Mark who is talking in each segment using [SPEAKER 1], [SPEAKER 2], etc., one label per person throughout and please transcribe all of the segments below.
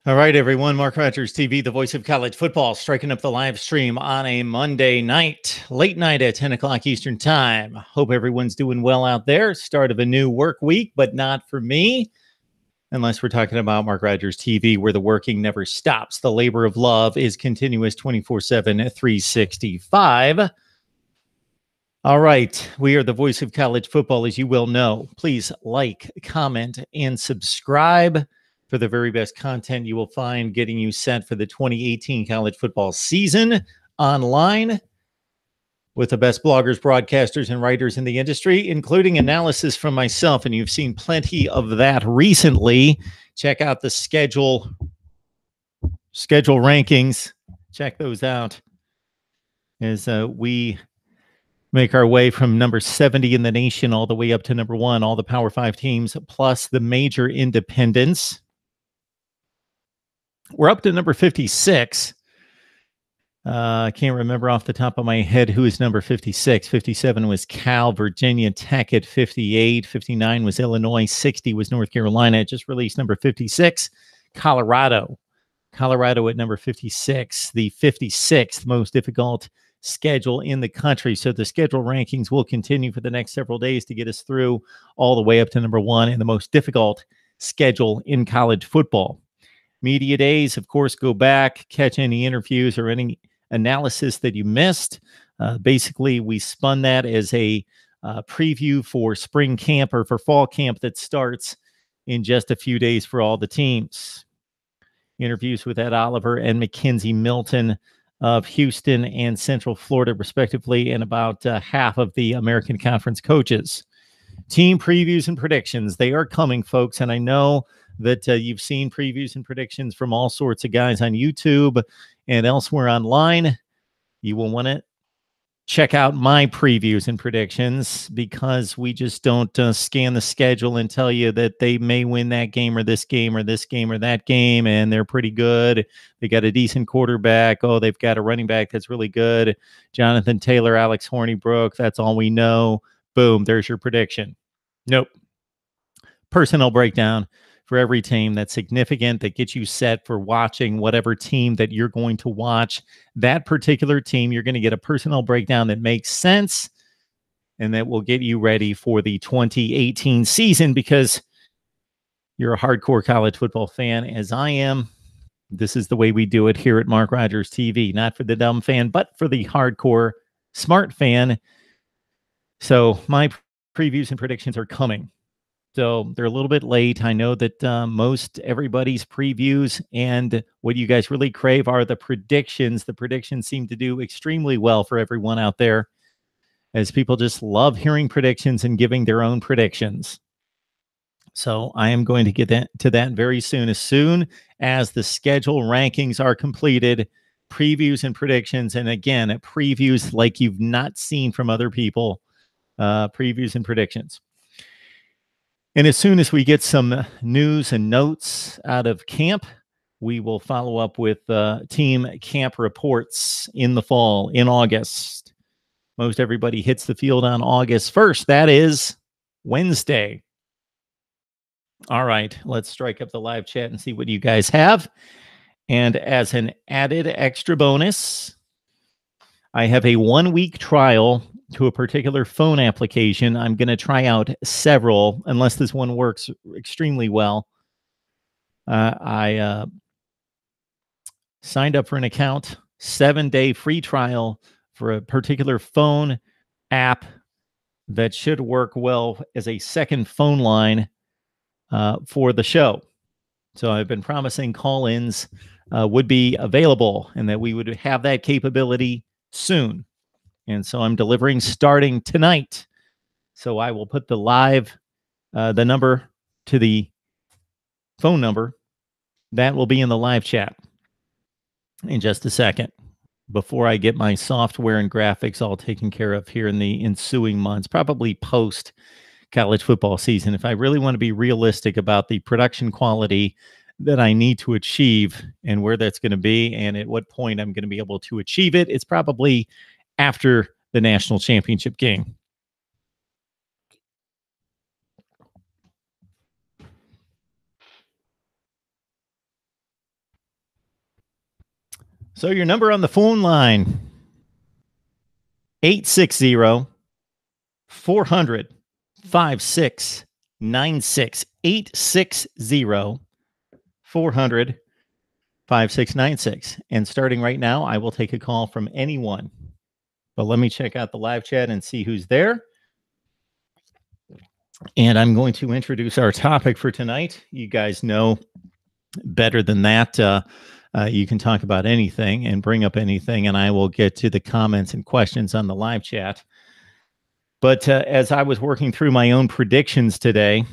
[SPEAKER 1] All right, everyone. MarkRogersTV, the voice of college football, striking up the live stream on a Monday night, late night at 10 o'clock Eastern time. Hope everyone's doing well out there. Start of a new work week, but not for me, unless we're talking about MarkRogersTV, where the working never stops. The labor of love is continuous 24/7, 365. All right. We are the voice of college football, as you well know. Please like, comment, and subscribe for the very best content you will find getting you set for the 2018 college football season online with the best bloggers, broadcasters, and writers in the industry, including analysis from myself. And you've seen plenty of that recently. Check out the schedule rankings. Check those out as we make our way from number 70 in the nation all the way up to number 1, all the Power 5 teams, plus the major independents. We're up to number 56. I can't remember off the top of my head who is number 56. 57 was Cal. Virginia Tech at 58. 59 was Illinois. 60 was North Carolina. It just released number 56. Colorado at number 56, the 56th most difficult schedule in the country. So the schedule rankings will continue for the next several days to get us through all the way up to number 1 in the most difficult schedule in college football. Media days, of course, go back, catch any interviews or any analysis that you missed. Basically, we spun that as a preview for spring camp or for fall camp that starts in just a few days for all the teams. Interviews with Ed Oliver and Mackenzie Milton of Houston and Central Florida, respectively, and about half of the American Conference coaches. Team previews and predictions. They are coming, folks, and I know that you've seen previews and predictions from all sorts of guys on YouTube and elsewhere online. You will want to check out my previews and predictions because we just don't scan the schedule and tell you that they may win that game or this game or this game or that game, and they're pretty good. They got a decent quarterback. Oh, they've got a running back that's really good. Jonathan Taylor, Alex Hornibrook, that's all we know. Boom, there's your prediction. Nope. Personnel breakdown for every team that's significant, that gets you set for watching whatever team that you're going to watch. That particular team, you're going to get a personnel breakdown that makes sense and that will get you ready for the 2018 season because you're a hardcore college football fan, as I am. This is the way we do it here at MarkRogersTV, not for the dumb fan, but for the hardcore smart fan. So my previews and predictions are coming. So they're a little bit late. I know that most everybody's previews and what you guys really crave are the predictions. The predictions seem to do extremely well for everyone out there, as people just love hearing predictions and giving their own predictions. So I am going to get to that very soon. As soon as the schedule rankings are completed, previews and predictions, and again, previews like you've not seen from other people, previews and predictions. And as soon as we get some news and notes out of camp, we will follow up with team camp reports in the fall, in August. Most everybody hits the field on August 1st. That is Wednesday. All right, let's strike up the live chat and see what you guys have. And as an added extra bonus, I have a 1-week trial to a particular phone application. I'm going to try out several, unless this one works extremely well. I signed up for an account, 7-day free trial for a particular phone app that should work well as a second phone line for the show. So I've been promising call-ins would be available and that we would have that capability soon. And so I'm delivering starting tonight. So I will put the number to the phone number. That will be in the live chat in just a second, before I get my software and graphics all taken care of here in the ensuing months, probably post college football season. If I really want to be realistic about the production quality that I need to achieve and where that's going to be and at what point I'm going to be able to achieve it, it's probably after the national championship game. So your number on the phone line, 860 400 5696. 860 400 5696. And starting right now, I will take a call from anyone. But let me check out the live chat and see who's there. And I'm going to introduce our topic for tonight. You guys know better than that. You can talk about anything and bring up anything, and I will get to the comments and questions on the live chat. But as I was working through my own predictions today,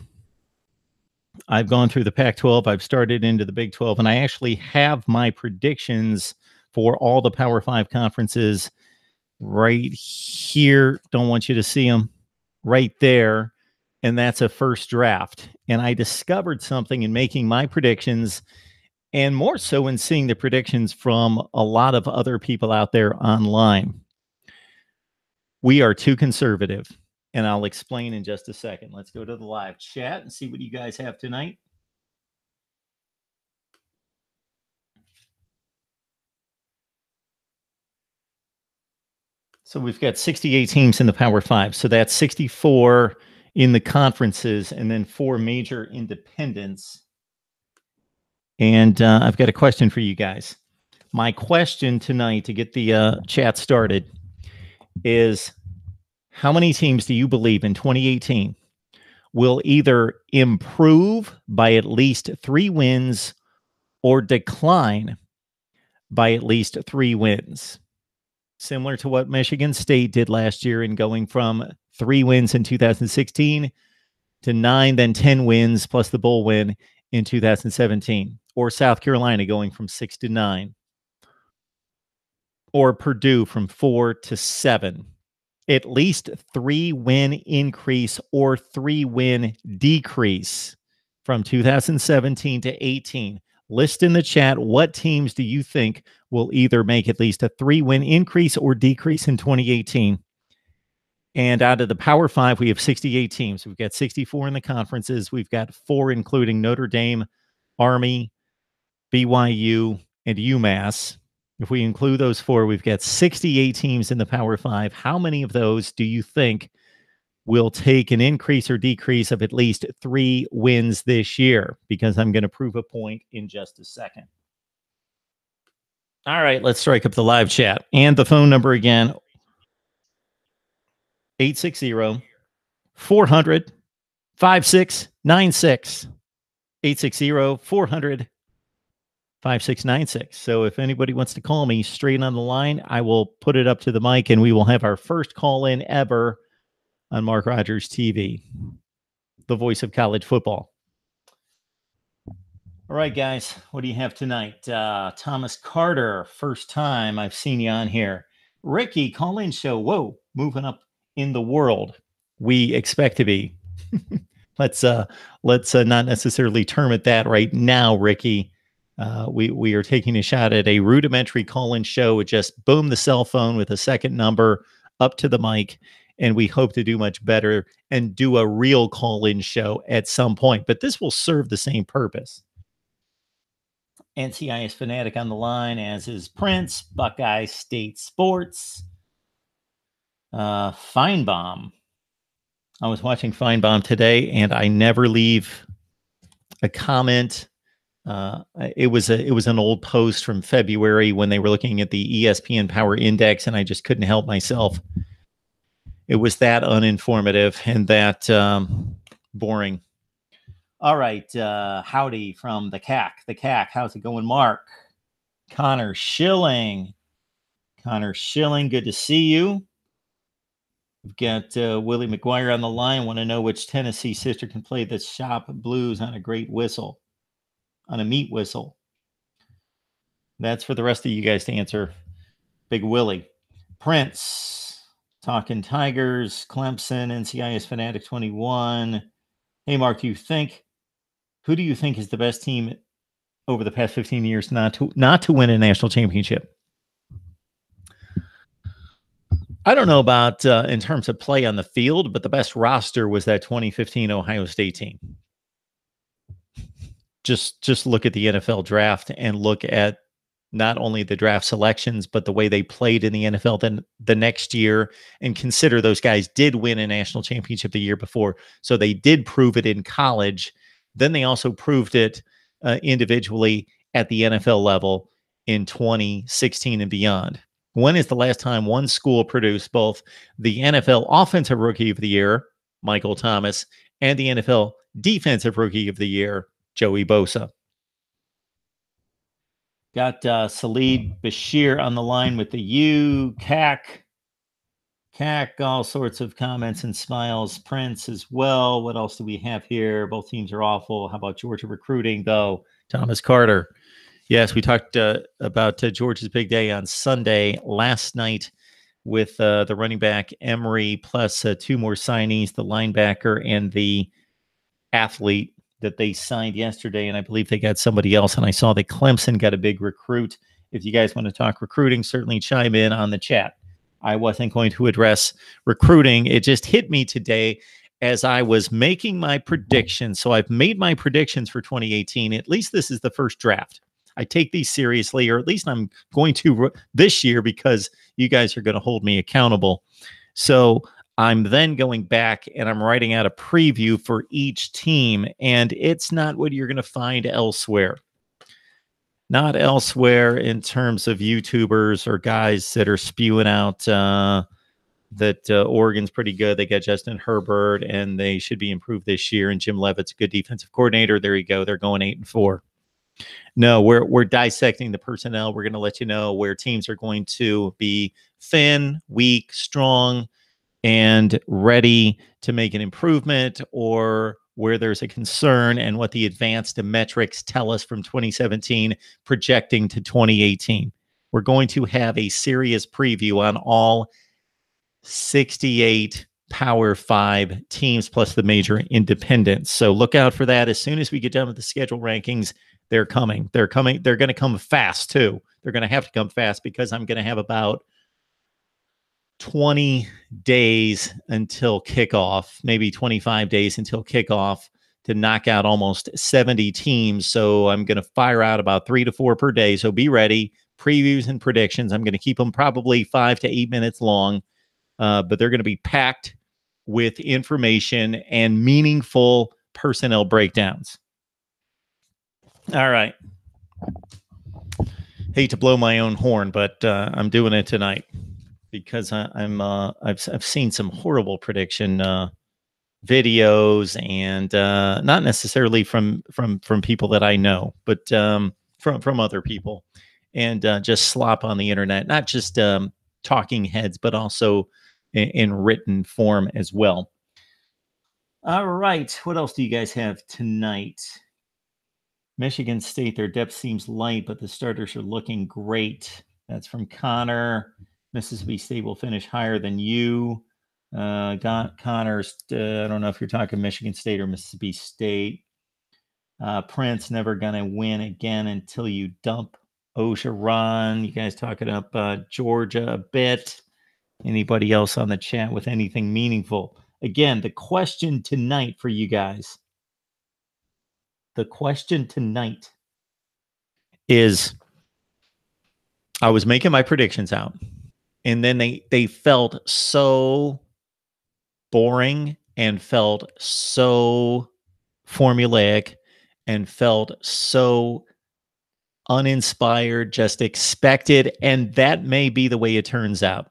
[SPEAKER 1] I've gone through the Pac-12, I've started into the Big 12, and I actually have my predictions for all the Power 5 conferences right here. Don't want you to see them right there. And that's a first draft. And I discovered something in making my predictions, and more so in seeing the predictions from a lot of other people out there online. We are too conservative, and I'll explain in just a second. Let's go to the live chat and see what you guys have tonight. So we've got 68 teams in the Power 5. So that's 64 in the conferences and then 4 major independents. And I've got a question for you guys. My question tonight to get the chat started is, how many teams do you believe in 2018 will either improve by at least 3 wins or decline by at least 3 wins? Similar to what Michigan State did last year in going from 3 wins in 2016 to 9, then 10 wins plus the bowl win in 2017. Or South Carolina going from 6 to 9. Or Purdue from 4 to 7. At least 3 win increase or 3 win decrease from 2017 to 18. List in the chat, what teams do you think will either make at least a 3 win increase or decrease in 2018? And out of the Power 5, we have 68 teams. We've got 64 in the conferences. We've got 4, including Notre Dame, Army, BYU, and UMass. If we include those 4, we've got 68 teams in the Power 5. How many of those do you think will take an increase or decrease of at least 3 wins this year? Because I'm going to prove a point in just a second. All right, let's strike up the live chat. And the phone number again, 860 400 5696. 860 400 5696. So if anybody wants to call me straight on the line, I will put it up to the mic and we will have our first call in ever on Mark Rogers TV, the voice of college football. All right, guys, what do you have tonight? Thomas Carter, first time I've seen you on here. Ricky, call-in show. Whoa, moving up in the world. We expect to be. Let's not necessarily term it that right now, Ricky. We are taking a shot at a rudimentary call-in show with just boom the cell phone with a second number up to the mic, and we hope to do much better and do a real call-in show at some point. But this will serve the same purpose. NCIS Fanatic on the line, as is Prince, Buckeye State Sports, Feinbaum. I was watching Feinbaum today, and I never leave a comment. It was an old post from February when they were looking at the ESPN Power Index, and I just couldn't help myself. It was that uninformative and that boring. All right, howdy from the CAC. The CAC, how's it going, Mark? Connor Schilling. Connor Schilling, good to see you. We've got Willie McGuire on the line. Want to know which Tennessee sister can play the shop blues on a great whistle, on a meat whistle. That's for the rest of you guys to answer. Big Willie. Prince, talking Tigers, Clemson, NCIS Fanatic 21. Hey, Mark, who do you think is the best team over the past 15 years not to win a national championship? I don't know about in terms of play on the field, but the best roster was that 2015 Ohio State team. Just look at the NFL draft and look at not only the draft selections, but the way they played in the NFL then the next year. And consider those guys did win a national championship the year before. So they did prove it in college. Then they also proved it individually at the NFL level in 2016 and beyond. When is the last time one school produced both the NFL Offensive Rookie of the Year, Michael Thomas, and the NFL Defensive Rookie of the Year, Joey Bosa? Got Salid Bashir on the line with the U, CAC, all sorts of comments and smiles. Prince as well. What else do we have here? Both teams are awful. How about Georgia recruiting, though? Thomas Carter. Yes, we talked about Georgia's big day on Sunday last night with the running back Emery, plus two more signees, the linebacker and the athlete that they signed yesterday. And I believe they got somebody else. And I saw that Clemson got a big recruit. If you guys want to talk recruiting, certainly chime in on the chat. I wasn't going to address recruiting. It just hit me today as I was making my predictions. So I've made my predictions for 2018. At least this is the first draft. I take these seriously, or at least I'm going to this year, because you guys are going to hold me accountable. So I'm then going back and I'm writing out a preview for each team, and it's not what you're going to find elsewhere. Not elsewhere in terms of YouTubers or guys that are spewing out that Oregon's pretty good. They got Justin Herbert, and they should be improved this year. And Jim Leavitt's a good defensive coordinator. There you go. They're going 8-4. No, we're dissecting the personnel. We're going to let you know where teams are going to be thin, weak, strong, and ready to make an improvement, or where there's a concern, and what the advanced metrics tell us from 2017 projecting to 2018. We're going to have a serious preview on all 68 Power 5 teams plus the major independents. So look out for that. As soon as we get done with the schedule rankings, they're coming. They're coming. They're going to come fast too. They're going to have to come fast, because I'm going to have about 20 days until kickoff, maybe 25 days until kickoff, to knock out almost 70 teams. So I'm going to fire out about 3 to 4 per day. So be ready. Previews and predictions. I'm going to keep them probably 5 to 8 minutes long, but they're going to be packed with information and meaningful personnel breakdowns. All right. Hate to blow my own horn, but I'm doing it tonight, because I've seen some horrible prediction videos, and not necessarily from people that I know, but from other people, and just slop on the internet, not just talking heads, but also in written form as well. All right, what else do you guys have tonight? Michigan State, their depth seems light, but the starters are looking great. That's from Connor. Mississippi State will finish higher than you. Connor's, I don't know if you're talking Michigan State or Mississippi State. Prince, never going to win again until you dump Ogeron. You guys talking up Georgia a bit. Anybody else on the chat with anything meaningful? Again, the question tonight for you guys. The question tonight is, I was making my predictions out, and then they felt so boring, and felt so formulaic, and felt so uninspired, just expected. And that may be the way it turns out.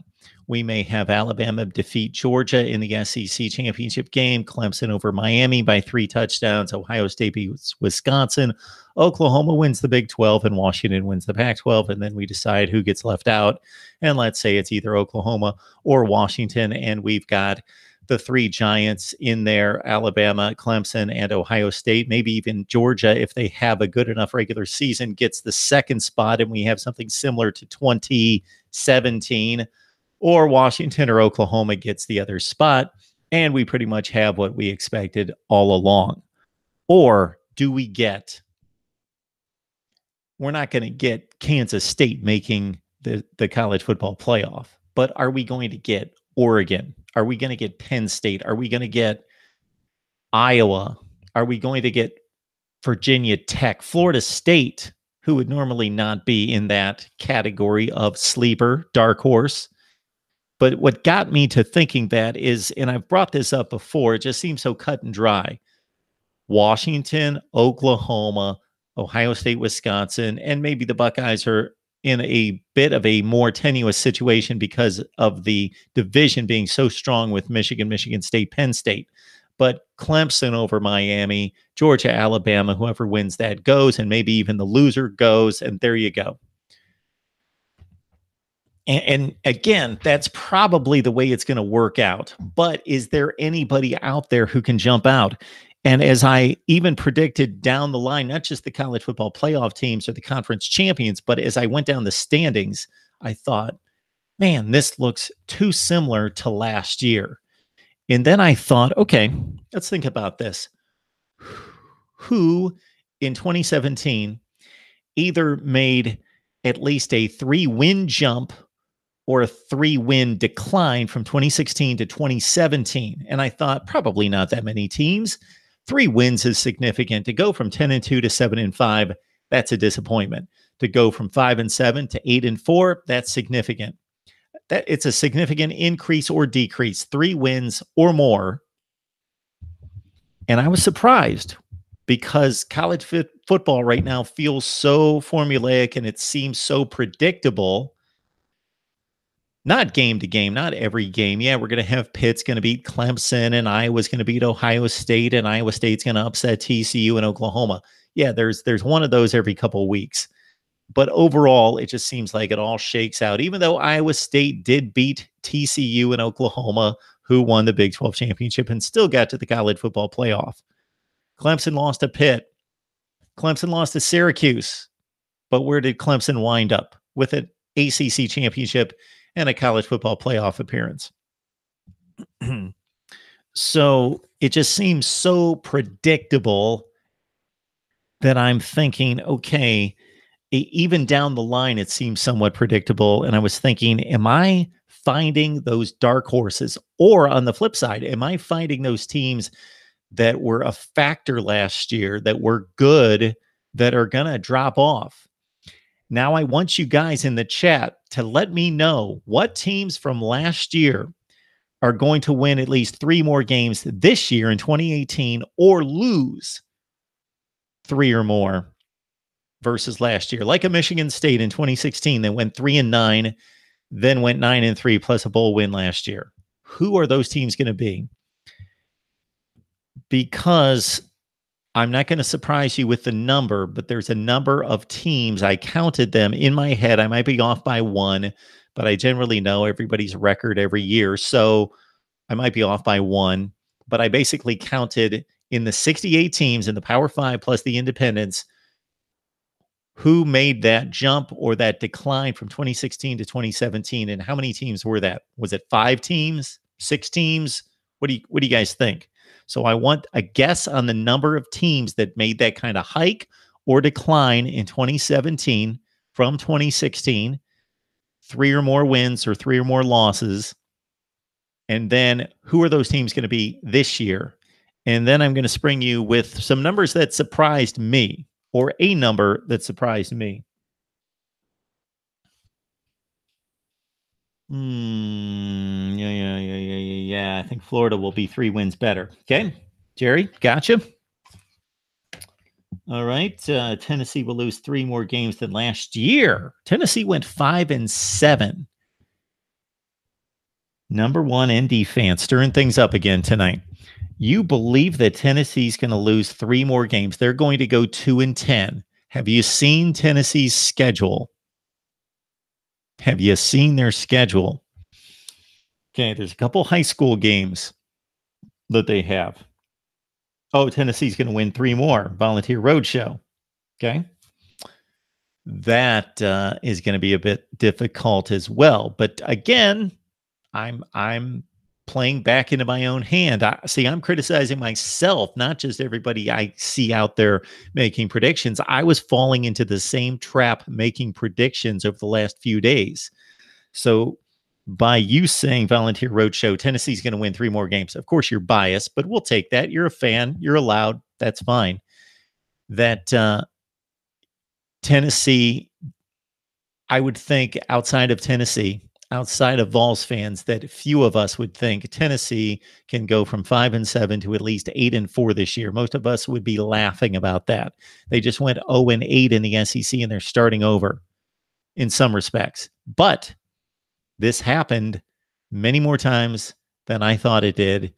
[SPEAKER 1] We may have Alabama defeat Georgia in the SEC championship game, Clemson over Miami by 3 touchdowns, Ohio State beats Wisconsin, Oklahoma wins the Big 12, and Washington wins the Pac-12, and then we decide who gets left out. And let's say it's either Oklahoma or Washington, and we've got the 3 giants in there, Alabama, Clemson, and Ohio State. Maybe even Georgia, if they have a good enough regular season, gets the 2nd spot, and we have something similar to 2017. Or Washington or Oklahoma gets the other spot, and we pretty much have what we expected all along. Or do we get, we're not going to get Kansas State making the college football playoff, but are we going to get Oregon? Are we going to get Penn State? Are we going to get Iowa? Are we going to get Virginia Tech, Florida State, who would normally not be in that category of sleeper, dark horse. But what got me to thinking that is, and I've brought this up before, it just seems so cut and dry. Washington, Oklahoma, Ohio State, Wisconsin, and maybe the Buckeyes are in a bit of a more tenuous situation because of the division being so strong with Michigan, Michigan State, Penn State. But Clemson over Miami, Georgia, Alabama, whoever wins that goes, and maybe even the loser goes, and there you go. And again, that's probably the way it's going to work out. But is there anybody out there who can jump out? And as I even predicted down the line, not just the college football playoff teams or the conference champions, but as I went down the standings, I thought, man, this looks too similar to last year. And then I thought, okay, let's think about this. Who in 2017 either made at least a 3-win jump or a 3-win decline from 2016 to 2017? And I thought probably not that many teams. 3 wins is significant. To go from 10-2 to 7-5, that's a disappointment. To go from 5-7 to 8-4, that's significant. That it's a significant increase or decrease, 3 wins or more. And I was surprised because college football right now feels so formulaic and it seems so predictable. Not game to game, not every game. Yeah, we're going to have Pitt's going to beat Clemson and Iowa's going to beat Ohio State and Iowa State's going to upset TCU and Oklahoma. Yeah, there's one of those every couple of weeks. But overall, it just seems like it all shakes out. Even though Iowa State did beat TCU and Oklahoma, who won the Big 12 championship and still got to the college football playoff. Clemson lost to Pitt. Clemson lost to Syracuse. But where did Clemson wind up? With an ACC championship and a college football playoff appearance. So it just seems so predictable that I'm thinking, okay, even down the line, it seems somewhat predictable. And I was thinking, am I finding those dark horses? Or on the flip side, am I finding those teams that were a factor last year, that were good, that are going to drop off? Now, I want you guys in the chat to let me know what teams from last year are going to win at least 3 more games this year in 2018 or lose 3 or more versus last year. Like a Michigan State in 2016 that went 3-9, then went 9-3 plus a bowl win last year. Who are those teams going to be? Because I'm not going to surprise you with the number, but there's a number of teams. I counted them in my head. I might be off by 1, but I generally know everybody's record every year. So I might be off by 1, but I basically counted in the 68 teams in the Power 5 plus the independents who made that jump or that decline from 2016 to 2017. And how many teams were that? Was it 5 teams, 6 teams? What do you guys think? So I want a guess on the number of teams that made that kind of hike or decline in 2017 from 2016, 3 or more wins or 3 or more losses. And then who are those teams going to be this year? And then I'm going to spring you with some numbers that surprised me, or a number that surprised me. Yeah. I think Florida will be 3 wins better. Okay, Jerry, gotcha. All right. Tennessee will lose 3 more games than last year. Tennessee went 5-7. Number 1 ND fans stirring things up again tonight. You believe that Tennessee's going to lose 3 more games. They're going to go 2-10. Have you seen Tennessee's schedule? Have you seen their schedule? Okay, there's a couple high school games that they have. Oh, Tennessee's going to win 3 more. Volunteer Roadshow. Okay. That is going to be a bit difficult as well. But again, I'm playing back into my own hand. I'm criticizing myself, not just everybody I see out there making predictions. I was falling into the same trap making predictions over the last few days. So by you saying Volunteer Roadshow, Tennessee's going to win 3 more games. Of course, you're biased, but we'll take that. You're a fan. You're allowed. That's fine. That Tennessee, I would think outside of Tennessee, outside of Vols fans, that few of us would think Tennessee can go from 5-7 to at least 8-4 this year. Most of us would be laughing about that. They just went 0-8 in the SEC and they're starting over in some respects. But this happened many more times than I thought it did.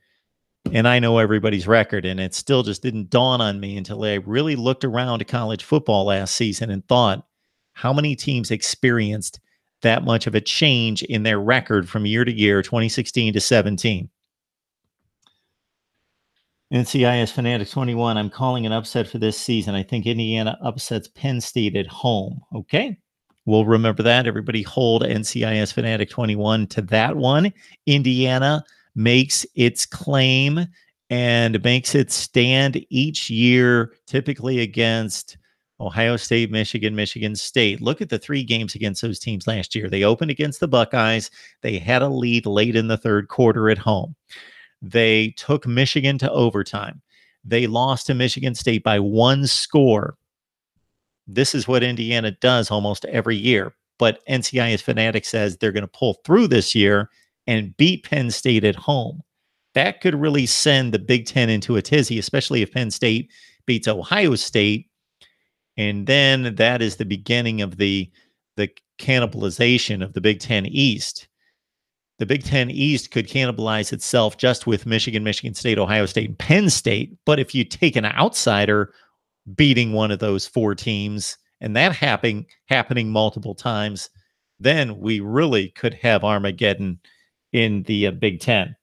[SPEAKER 1] And I know everybody's record, and it still just didn't dawn on me until I really looked around college football last season and thought, how many teams experienced that much of a change in their record from year to year, 2016 to 17? NCIS Fanatic 21, I'm calling an upset for this season. I think Indiana upsets Penn State at home. Okay. We'll remember that. Everybody hold NCIS Fanatic 21 to that one. Indiana makes its claim and makes its stand each year, typically against Ohio State, Michigan, Michigan State. Look at the 3 games against those teams last year. They opened against the Buckeyes. They had a lead late in the third quarter at home. They took Michigan to overtime. They lost to Michigan State by 1 score. This is what Indiana does almost every year. But NCIS Fanatic says they're going to pull through this year and beat Penn State at home. That could really send the Big Ten into a tizzy, especially if Penn State beats Ohio State. And then that is the beginning of the cannibalization of the Big Ten East. The Big Ten East could cannibalize itself just with Michigan, Michigan State, Ohio State, and Penn State. But if you take an outsider beating one of those 4 teams, and that happening multiple times, then we really could have Armageddon in the Big Ten.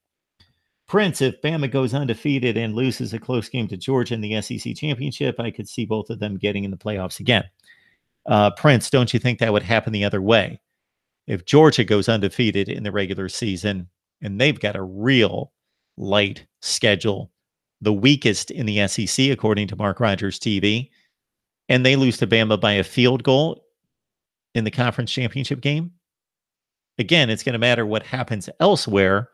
[SPEAKER 1] Prince, if Bama goes undefeated and loses a close game to Georgia in the SEC championship, I could see both of them getting in the playoffs again. Prince, don't you think that would happen the other way? If Georgia goes undefeated in the regular season, and they've got a real light schedule, the weakest in the SEC, according to MarkRogersTV, and they lose to Bama by a field goal in the conference championship game, again, it's going to matter what happens elsewhere,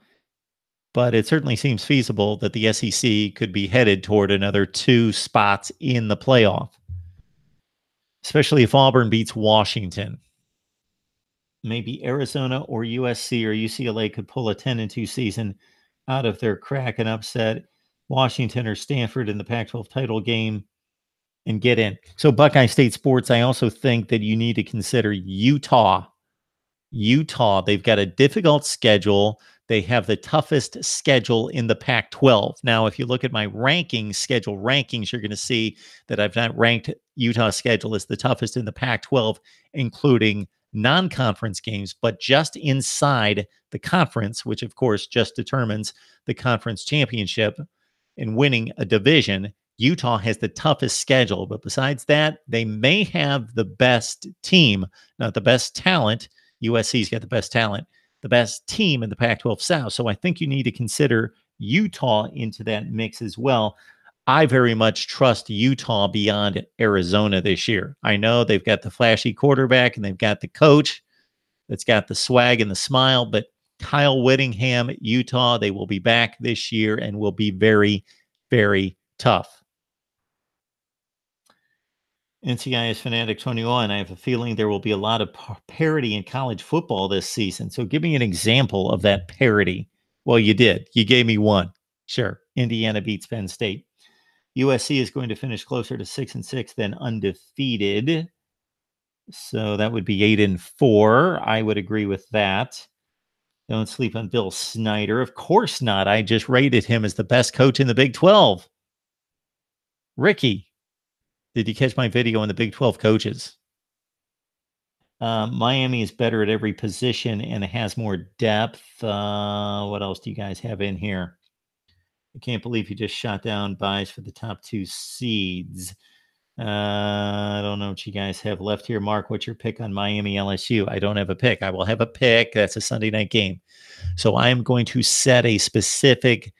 [SPEAKER 1] but it certainly seems feasible that the SEC could be headed toward another 2 spots in the playoff, especially if Auburn beats Washington. Maybe Arizona or USC or UCLA could pull a 10-2 season out of their crack and upset Washington or Stanford in the Pac-12 title game and get in. So Buckeye State Sports, I also think that you need to consider Utah. They've got a difficult schedule. They have the toughest schedule in the Pac-12. Now, if you look at my schedule rankings, you're going to see that I've not ranked Utah's schedule as the toughest in the Pac-12, including non-conference games, but just inside the conference, which of course just determines the conference championship and winning a division. Utah has the toughest schedule, but besides that, they may have the best team, not the best talent. USC's got the best talent, the best team in the Pac-12 South. So I think you need to consider Utah into that mix as well. I very much trust Utah beyond Arizona this year. I know they've got the flashy quarterback and they've got the coach that's got the swag and the smile, but Kyle Whittingham, Utah, they will be back this year and will be very, very tough. NCIS Fanatic 21, I have a feeling there will be a lot of parity in college football this season. So give me an example of that parity. Well, you did. You gave me one. Sure. Indiana beats Penn State. USC is going to finish closer to 6-6 than undefeated. So that would be 8-4. I would agree with that. Don't sleep on Bill Snyder. Of course not. I just rated him as the best coach in the Big 12. Ricky, did you catch my video on the Big 12 coaches? Miami is better at every position and has more depth. What else do you guys have in here? I can't believe you just shot down buys for the top 2 seeds. I don't know what you guys have left here. Mark, what's your pick on Miami LSU? I don't have a pick. I will have a pick. That's a Sunday night game. So I am going to set a specific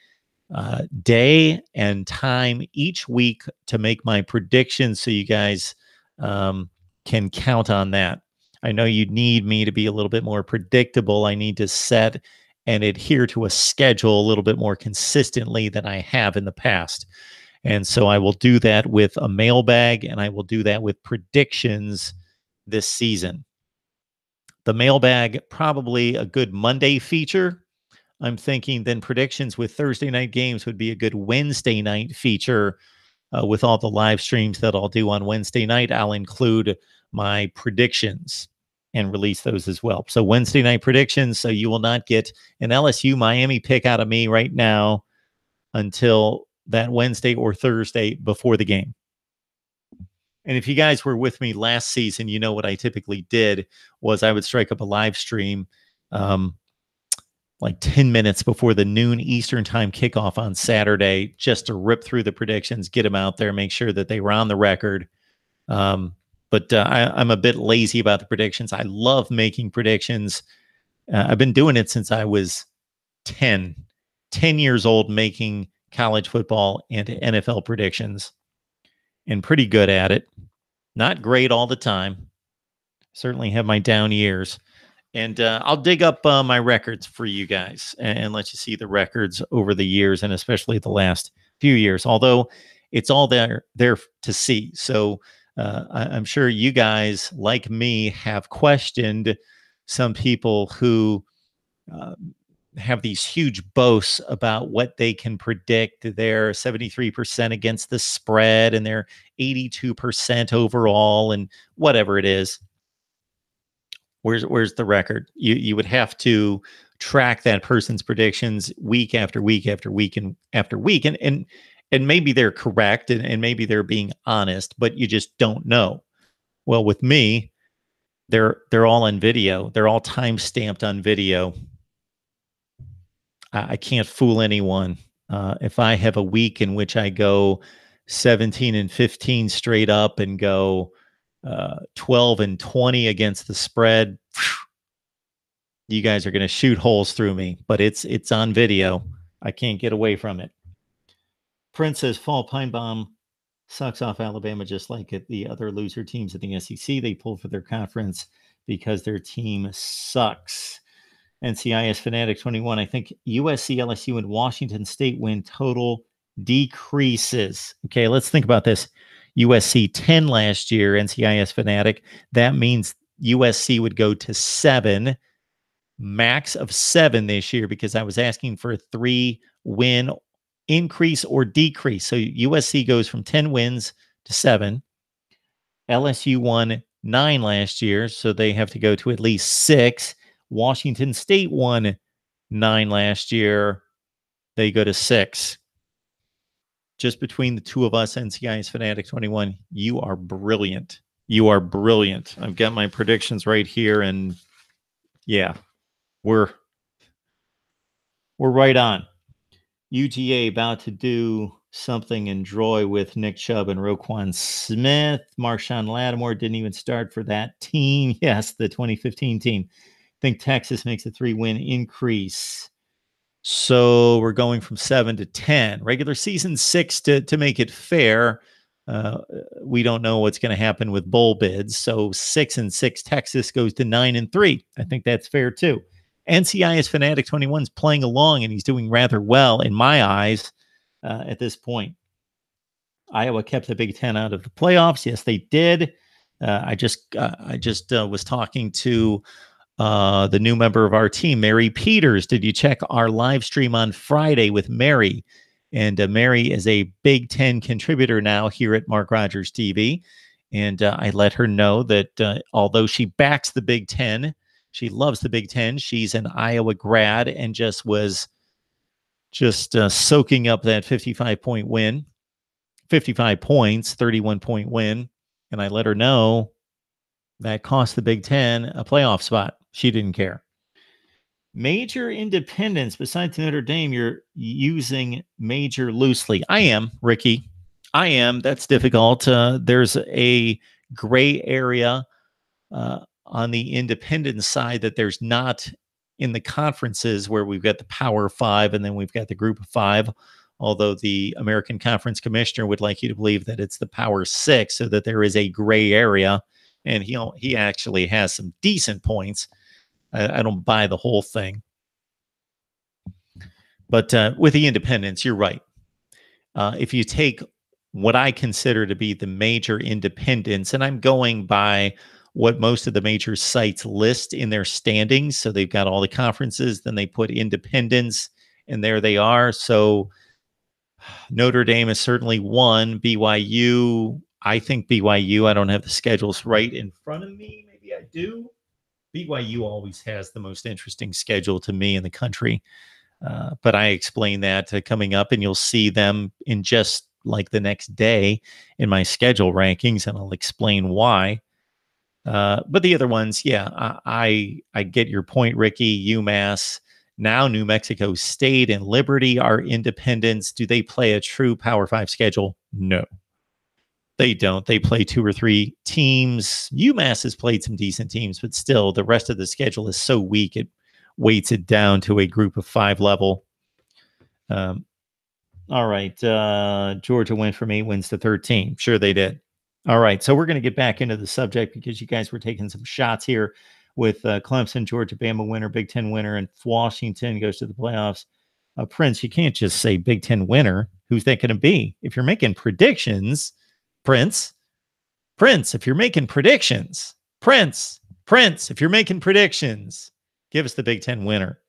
[SPEAKER 1] day and time each week to make my predictions so you guys can count on that. I know you need me to be a little bit more predictable. I need to set and adhere to a schedule a little bit more consistently than I have in the past. And so I will do that with a mailbag, and I will do that with predictions this season. The mailbag, probably a good Monday feature. I'm thinking then predictions with Thursday night games would be a good Wednesday night feature. With all the live streams that I'll do on Wednesday night, I'll include my predictions and release those as well. So Wednesday night predictions. So you will not get an LSU Miami pick out of me right now until that Wednesday or Thursday before the game. And if you guys were with me last season, you know what I typically did was I would strike up a live stream like 10 minutes before the noon Eastern time kickoff on Saturday, just to rip through the predictions, get them out there, make sure that they were on the record. But I'm a bit lazy about the predictions. I love making predictions. I've been doing it since I was 10 years old, making college football and NFL predictions, and pretty good at it. Not great all the time. Certainly have my down years. And I'll dig up my records for you guys and let you see the records over the years, and especially the last few years, although it's all there to see. So I'm sure you guys, like me, have questioned some people who have these huge boasts about what they can predict. They're 73% against the spread, and they're 82% overall, and whatever it is. Where's the record? You would have to track that person's predictions week after week after week and after week, and maybe they're correct, and maybe they're being honest, but you just don't know. Well, with me, they're all on video. They're all time stamped on video. I can't fool anyone. If I have a week in which I go 17-15 straight up and go 12-20 against the spread, you guys are going to shoot holes through me, but it's on video. I can't get away from it. Prince says Fall Pine Bomb sucks off Alabama just like the other loser teams in the SEC. They pull for their conference because their team sucks. NCIS Fanatic 21. I think USC, LSU, and Washington State win total decreases. Okay, let's think about this. USC 10 last year, NCIS Fanatic. That means USC would go to 7, max of 7 this year, because I was asking for a 3-win increase or decrease. So USC goes from 10 wins to 7. LSU won 9 last year, so they have to go to at least 6. Washington State won 9 last year. They go to 6. Just between the two of us, NCIS Fanatic 21, you are brilliant. You are brilliant. I've got my predictions right here, and yeah, we're right on. UGA about to do something in Troy with Nick Chubb and Roquan Smith. Marshawn Lattimore didn't even start for that team. Yes, the 2015 team. I think Texas makes a 3-win increase. So we're going from 7 to 10. Regular season 6 to make it fair. We don't know what's going to happen with bowl bids. So 6-6. Texas goes to 9-3. I think that's fair too. NCIS Fanatic 21 is playing along, and he's doing rather well in my eyes at this point. Iowa kept the Big Ten out of the playoffs. Yes, they did. I just was talking to the new member of our team, Mary Peters. Did you check our live stream on Friday with Mary? And Mary is a Big Ten contributor now here at MarkRogersTV. And I let her know that although she backs the Big Ten, she loves the Big Ten. She's an Iowa grad and just was soaking up that 55-point win, 55 points, 31-point win. And I let her know that cost the Big Ten a playoff spot. She didn't care. Major independents besides Notre Dame, you're using major loosely. I am, Ricky. I am. That's difficult. There's a gray area on the independent side that there's not in the conferences, where we've got the Power 5 and then we've got the Group of 5, although the American Conference Commissioner would like you to believe that it's the Power 6, so that there is a gray area, and he actually has some decent points. I don't buy the whole thing. But with the independents, you're right. if you take what I consider to be the major independents, and I'm going by what most of the major sites list in their standings. So they've got all the conferences, then they put independents, and there they are. So Notre Dame is certainly one. BYU, I think BYU, I don't have the schedules right in front of me. Maybe I do. BYU always has the most interesting schedule to me in the country. But I explain that coming up, and you'll see them in just like the next day in my schedule rankings, and I'll explain why. But the other ones, yeah, I get your point, Ricky. UMass, now New Mexico State and Liberty are independents. Do they play a true Power Five schedule? No, they don't. They play two or three teams. UMass has played some decent teams, but still, the rest of the schedule is so weak it weights it down to a group of five level. All right, Georgia went from 8 wins to 13. Sure, they did. All right, so we're going to get back into the subject because you guys were taking some shots here with Clemson, Georgia, Bama winner, Big Ten winner, and Washington goes to the playoffs. Prince, you can't just say Big Ten winner. Who's that going to be? If you're making predictions, Prince, if you're making predictions, Prince, if you're making predictions, give us the Big Ten winner.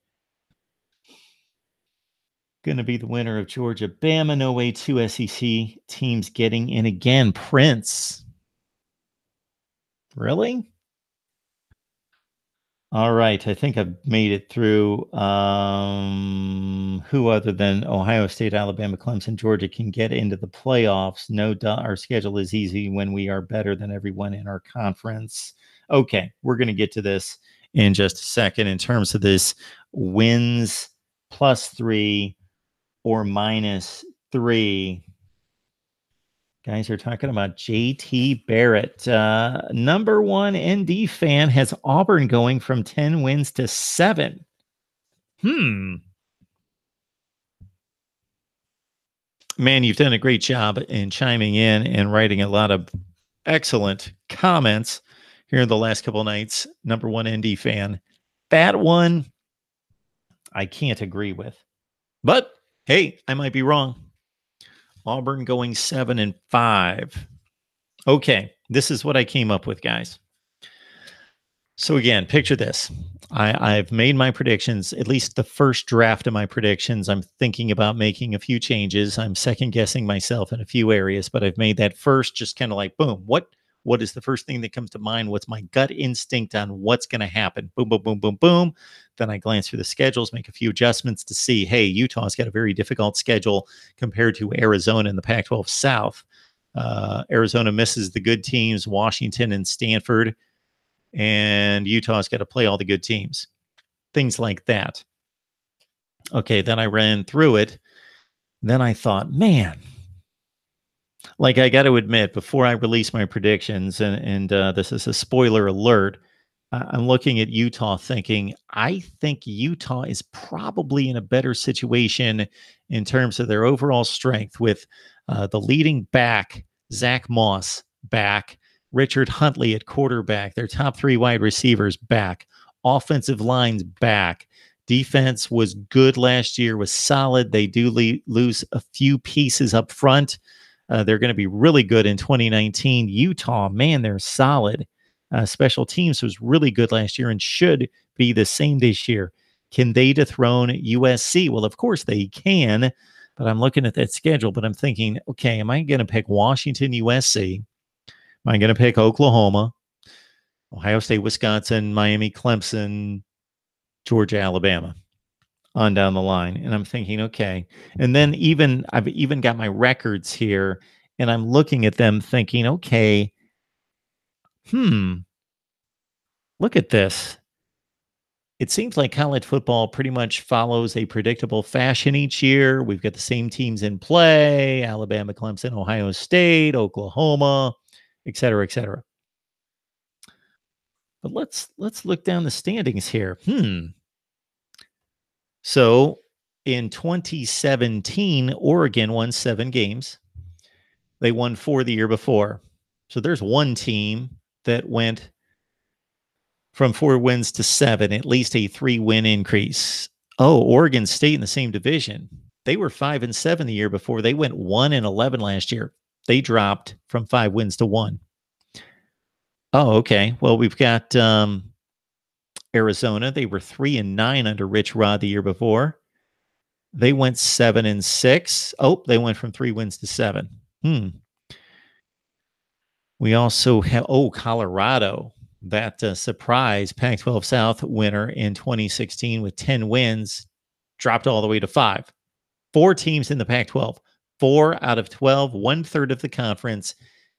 [SPEAKER 1] Going to be the winner of Georgia, Bama. No way, two SEC teams getting in again. Prince. Really? All right. I think I've made it through. Who other than Ohio State, Alabama, Clemson, Georgia can get into the playoffs? No, our schedule is easy when we are better than everyone in our conference. Okay. We're going to get to this in just a second in terms of this wins +3 or -3. Guys are talking about JT Barrett. Number one ND fan has Auburn going from 10 wins to 7. Man, you've done a great job in chiming in and writing a lot of excellent comments here in the last couple of nights. Number one ND fan. That one, I can't agree with. But hey, I might be wrong. Auburn going 7-5. Okay, this is what I came up with, guys. So again, picture this. I've made my predictions, at least the first draft of my predictions. I'm thinking about making a few changes. I'm second guessing myself in a few areas, but I've made that first just kind of like, boom, what is the first thing that comes to mind? What's my gut instinct on what's going to happen? Boom, boom, boom, boom, boom. Then I glance through the schedules, make a few adjustments to see, hey, Utah's got a very difficult schedule compared to Arizona in the Pac-12 South. Arizona misses the good teams, Washington and Stanford, and Utah's got to play all the good teams. Things like that. Okay, then I ran through it. Then I thought, man, like I got to admit, before I release my predictions, and this is a spoiler alert, I'm looking at Utah thinking, I think Utah is probably in a better situation in terms of their overall strength with the leading back, Zach Moss, back, Richard Huntley at quarterback, their top 3 wide receivers back, offensive lines back. Defense was good last year, was solid. They do lose a few pieces up front. They're going to be really good in 2019. Utah, man, they're solid. Special teams was really good last year and should be the same this year. Can they dethrone USC? Well, of course they can, but I'm looking at that schedule, but I'm thinking, okay, am I going to pick Washington, USC? Am I going to pick Oklahoma, Ohio State, Wisconsin, Miami, Clemson, Georgia, Alabama, on down the line? And I'm thinking, okay. And then I've even got my records here, and I'm looking at them thinking, okay, look at this. It seems like college football pretty much follows a predictable fashion each year. We've got the same teams in play: Alabama, Clemson, Ohio State, Oklahoma, et cetera, et cetera. But let's look down the standings here. So in 2017, Oregon won 7 games. They won 4 the year before. So there's one team that went from 4 wins to 7, at least a 3-win increase. Oh, Oregon State in the same division. They were 5-7 the year before. They went 1-11 last year. They dropped from 5 wins to 1. Oh, okay. Well, we've got Arizona. They were 3-9 under Rich Rod the year before. They went 7-6. Oh, they went from 3 wins to 7. We also have Colorado, that surprise Pac-12 South winner in 2016 with 10 wins, dropped all the way to 5. 4 teams in the Pac-12, 4 out of 12, 1/3 of the conference,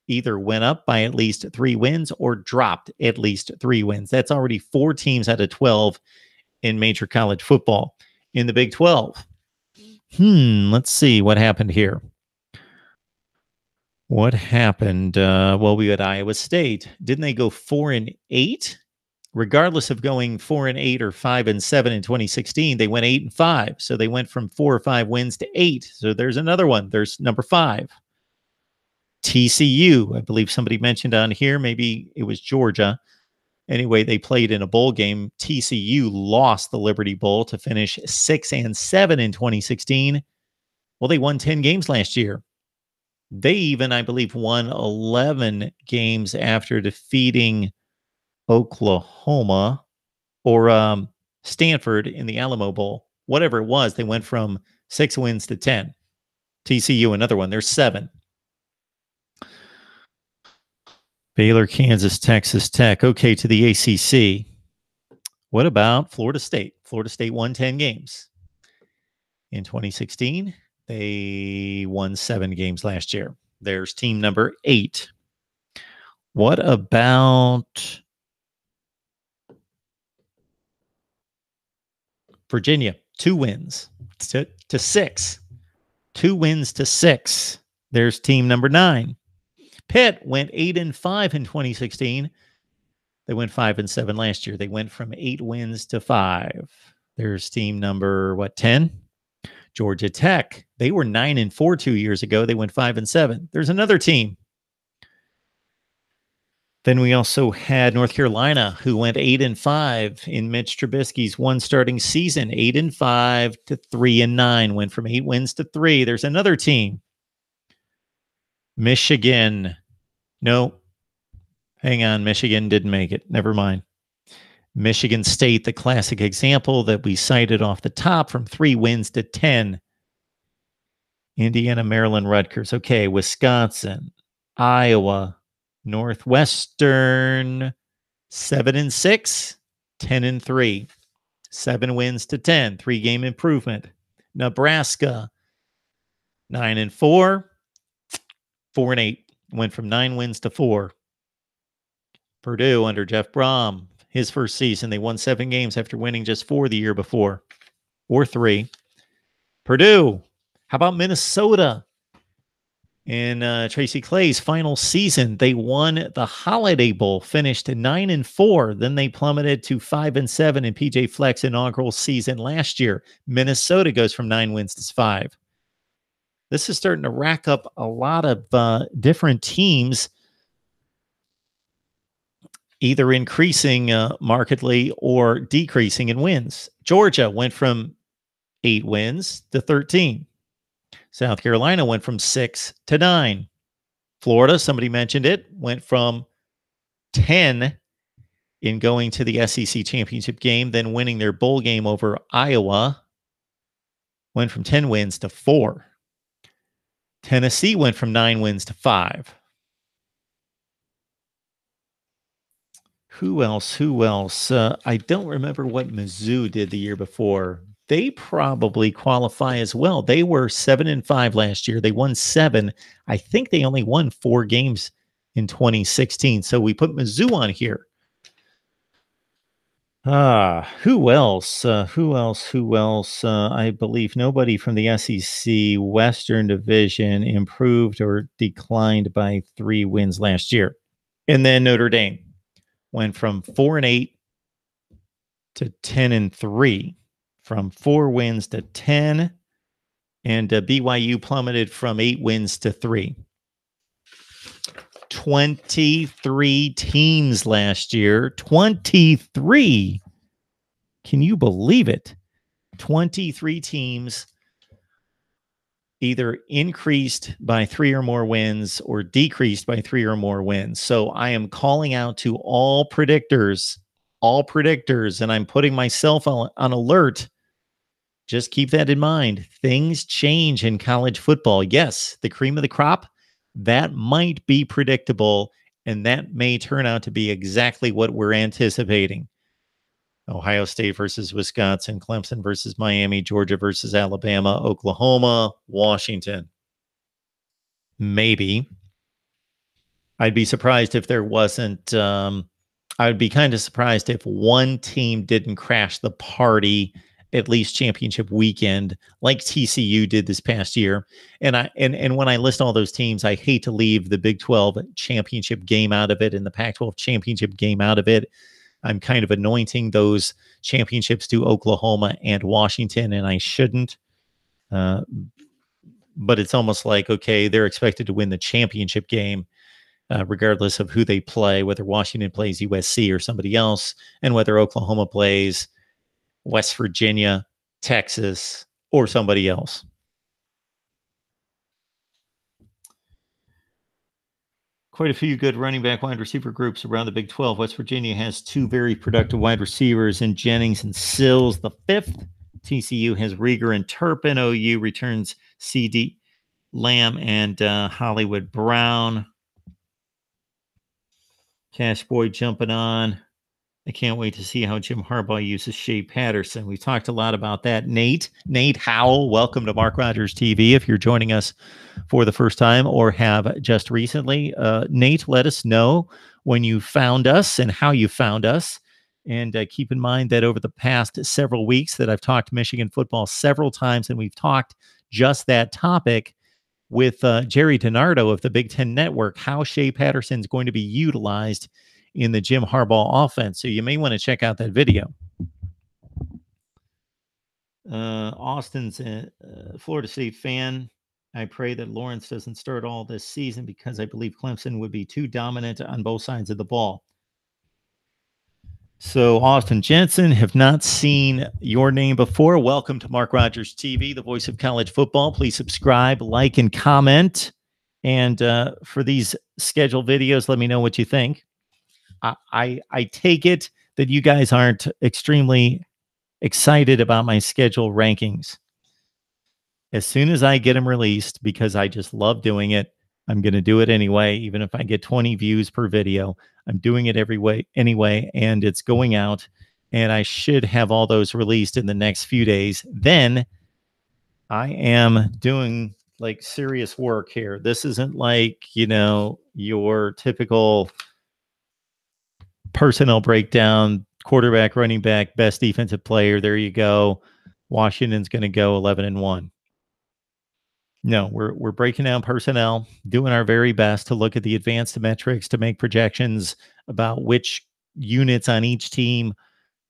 [SPEAKER 1] either went up by at least 3 wins or dropped at least 3 wins. That's already 4 teams out of 12 in major college football. In the Big 12, let's see what happened here. What happened? Well, we had Iowa State. Didn't they go 4-8? Regardless of going 4-8 or 5-7 in 2016, they went 8-5. So they went from 4 or 5 wins to 8. So there's another one. There's number 5. TCU, I believe somebody mentioned on here, maybe it was Georgia. Anyway, they played in a bowl game. TCU lost the Liberty Bowl to finish 6-7 in 2016. Well, they won 10 games last year. They even, I believe, won 11 games after defeating Oklahoma or Stanford in the Alamo Bowl. Whatever it was, they went from 6 wins to 10. TCU, another one. There's 7. Baylor, Kansas, Texas Tech. Okay, to the ACC. What about Florida State? Florida State won 10 games. In 2016, they won 7 games last year. There's team number 8. What about Virginia? 2 wins to 6. 2 wins to 6. There's team number 9. Pitt went 8-5 in 2016. They went 5-7 last year. They went from 8 wins to 5. There's team number 10? Georgia Tech. They were 9-4 2 years ago. They went 5-7. There's another team. Then we also had North Carolina, who went 8-5 in Mitch Trubisky's one starting season. 8-5 to 3-9. Went from 8 wins to 3. There's another team. Michigan. No. Hang on. Michigan didn't make it. Never mind. Michigan State, the classic example that we cited off the top, from 3 wins to 10. Indiana, Maryland, Rutgers. Okay, Wisconsin, Iowa, Northwestern, 7-6, 10-3. 7 wins to 10, 3-game improvement. Nebraska, 9-4, 4-8. Went from 9 wins to 4. Purdue under Jeff Brom, his first season, they won 7 games after winning just 4 the year before, or 3. Purdue. How about Minnesota? In Tracy Clay's final season, they won the Holiday Bowl, finished 9-4. Then they plummeted to 5-7 in PJ Fleck's inaugural season last year. Minnesota goes from 9 wins to 5. This is starting to rack up a lot of different teams, either increasing markedly or decreasing in wins. Georgia went from 8 wins to 13. South Carolina went from 6 to 9. Florida, somebody mentioned it, went from 10 in going to the SEC championship game, then winning their bowl game over Iowa. Went from 10 wins to 4. Tennessee went from 9 wins to 5. Who else? I don't remember what Mizzou did the year before. They probably qualify as well. They were 7-5 last year. They won 7. I think they only won 4 games in 2016. So we put Mizzou on here. Who else? I believe nobody from the SEC Western Division improved or declined by 3 wins last year. And then Notre Dame went from 4-8 to 10-3. From 4 wins to 10, and BYU plummeted from 8 wins to 3. 23 teams last year. 23. Can you believe it? 23 teams either increased by 3 or more wins or decreased by 3 or more wins. So I am calling out to all predictors, and I'm putting myself on alert. Just keep that in mind. Things change in college football. Yes, the cream of the crop, that might be predictable, and that may turn out to be exactly what we're anticipating. Ohio State versus Wisconsin, Clemson versus Miami, Georgia versus Alabama, Oklahoma, Washington. Maybe. I'd be surprised if there wasn't. I would be kind of surprised if one team didn't crash the party at least championship weekend, like TCU did this past year. And when I list all those teams, I hate to leave the Big 12 championship game out of it and the Pac-12 championship game out of it. I'm kind of anointing those championships to Oklahoma and Washington, and I shouldn't. But it's almost like, okay, they're expected to win the championship game, regardless of who they play, whether Washington plays USC or somebody else, and whether Oklahoma plays West Virginia, Texas, or somebody else. Quite a few good running back wide receiver groups around the Big 12. West Virginia has 2 very productive wide receivers in Jennings and Sills. The 5th, TCU has Rieger and Turpin. OU returns CD Lamb and Hollywood Brown. Cash Boy jumping on. I can't wait to see how Jim Harbaugh uses Shea Patterson. We've talked a lot about that. Nate Howell, welcome to Mark Rogers TV. If you're joining us for the first time or have just recently, Nate, let us know when you found us and how you found us. And keep in mind that over the past several weeks that I've talked Michigan football several times, and we've talked just that topic with Jerry DiNardo of the Big Ten Network, how Shea Patterson is going to be utilized in the Jim Harbaugh offense. So you may want to check out that video. Austin's a Florida State fan. I pray that Lawrence doesn't start all this season because I believe Clemson would be too dominant on both sides of the ball. So Austin Jensen, have not seen your name before. Welcome to Mark Rogers TV, the voice of college football. Please subscribe, like, and comment. And for these scheduled videos, let me know what you think. I take it that you guys aren't extremely excited about my schedule rankings. As soon as I get them released, because I just love doing it, I'm going to do it anyway, even if I get 20 views per video. I'm doing it anyway, and it's going out, and I should have all those released in the next few days. Then I am doing like serious work here. This isn't like, your typical personnel breakdown, quarterback, running back, best defensive player. There you go. Washington's going to go 11-1. No, we're breaking down personnel, doing our very best to look at the advanced metrics to make projections about which units on each team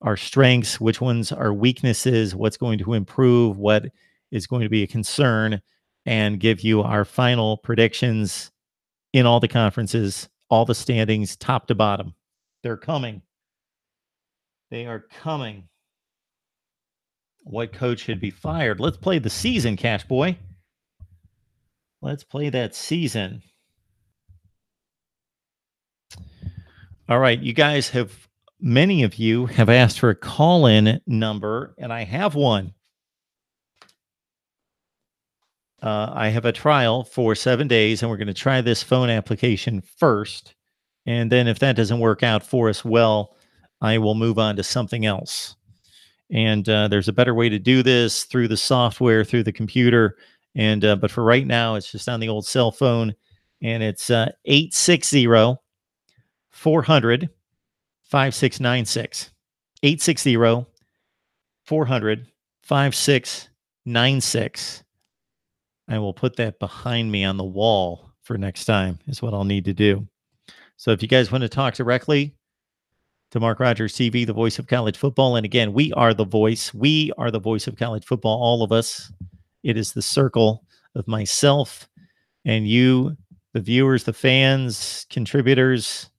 [SPEAKER 1] are strengths, which ones are weaknesses, what's going to improve, what is going to be a concern, and give you our final predictions in all the conferences, all the standings, top to bottom. They're coming. They are coming. What coach should be fired? Let's play the season, Cash Boy. Let's play that season. All right. You guys many of you have asked for a call-in number, and I have one. I have a trial for 7 days, and we're going to try this phone application first. And then if that doesn't work out for us well, I will move on to something else. And there's a better way to do this through the software, through the computer. And but for right now, it's just on the old cell phone. And it's 860-400-5696. 860-400-5696. I will put that behind me on the wall for next time, is what I'll need to do. So if you guys want to talk directly to Mark Rogers TV, the voice of college football. And again, we are the voice. We are the voice of college football, all of us. It is the circle of myself and you, the viewers, the fans, contributors,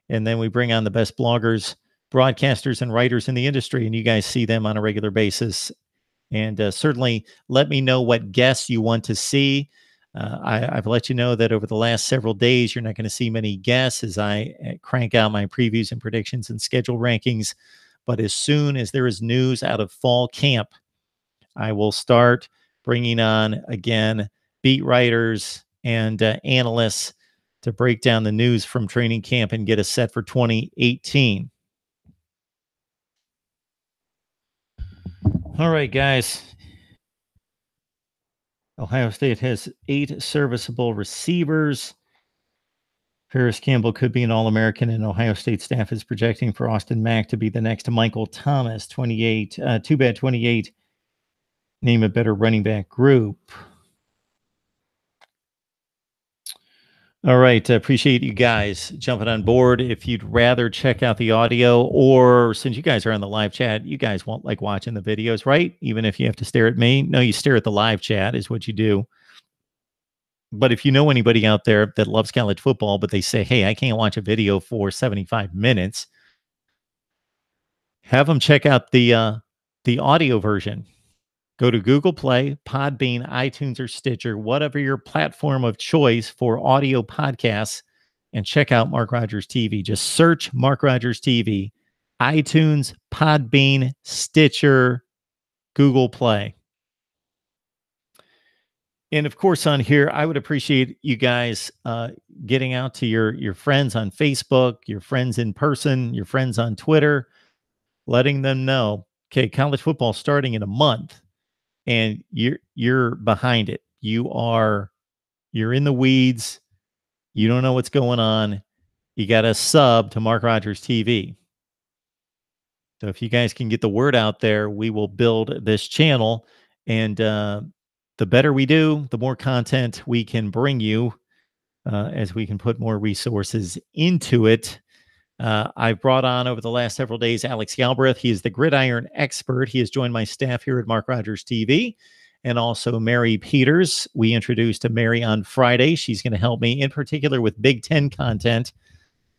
[SPEAKER 1] and then we bring on the best bloggers, broadcasters, and writers in the industry, and you guys see them on a regular basis And certainly let me know what guests you want to see. I've let you know that over the last several days, you're not going to see many guests as I crank out my previews and predictions and schedule rankings. But as soon as there is news out of fall camp, I will start bringing on, again, beat writers and analysts to break down the news from training camp and get us set for 2018. All right, guys. Ohio State has 8 serviceable receivers. Paris Campbell could be an All-American, and Ohio State staff is projecting for Austin Mack to be the next Michael Thomas, 28. Too bad 28. Name a better running back group. All right. Appreciate you guys jumping on board. If you'd rather check out the audio, or since you guys are on the live chat, you guys won't like watching the videos, right? Even if you have to stare at me. No, you stare at the live chat is what you do. But if you know anybody out there that loves college football, but they say, hey, I can't watch a video for 75 minutes, have them check out the audio version. Go to Google Play, Podbean, iTunes, or Stitcher, whatever your platform of choice for audio podcasts, and check out Mark Rogers TV. Just search Mark Rogers TV, iTunes, Podbean, Stitcher, Google Play. And of course, on here, I would appreciate you guys getting out to your friends on Facebook, your friends in person, your friends on Twitter, letting them know, okay, college football starting in a month, and you're behind it. You're in the weeds. You don't know what's going on. You got to sub to Mark Rogers TV. So if you guys can get the word out there, we will build this channel, and the better we do, the more content we can bring you as we can put more resources into it. I've brought on over the last several days Alex Galbraith. He is the gridiron expert. He has joined my staff here at Mark Rogers TV. And also Mary Peters. We introduced Mary on Friday. She's going to help me in particular with Big Ten content.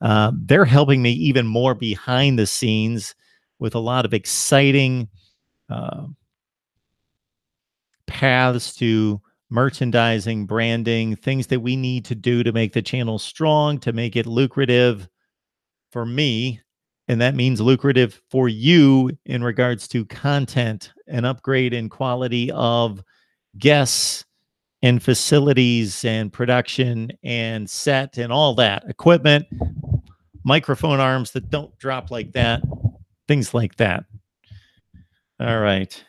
[SPEAKER 1] They're helping me even more behind the scenes with a lot of exciting paths to merchandising, branding, things that we need to do to make the channel strong, to make it lucrative for me. And that means lucrative for you in regards to content, an upgrade in quality of guests and facilities and production and set and all that, equipment, microphone arms that don't drop like that, things like that. All right.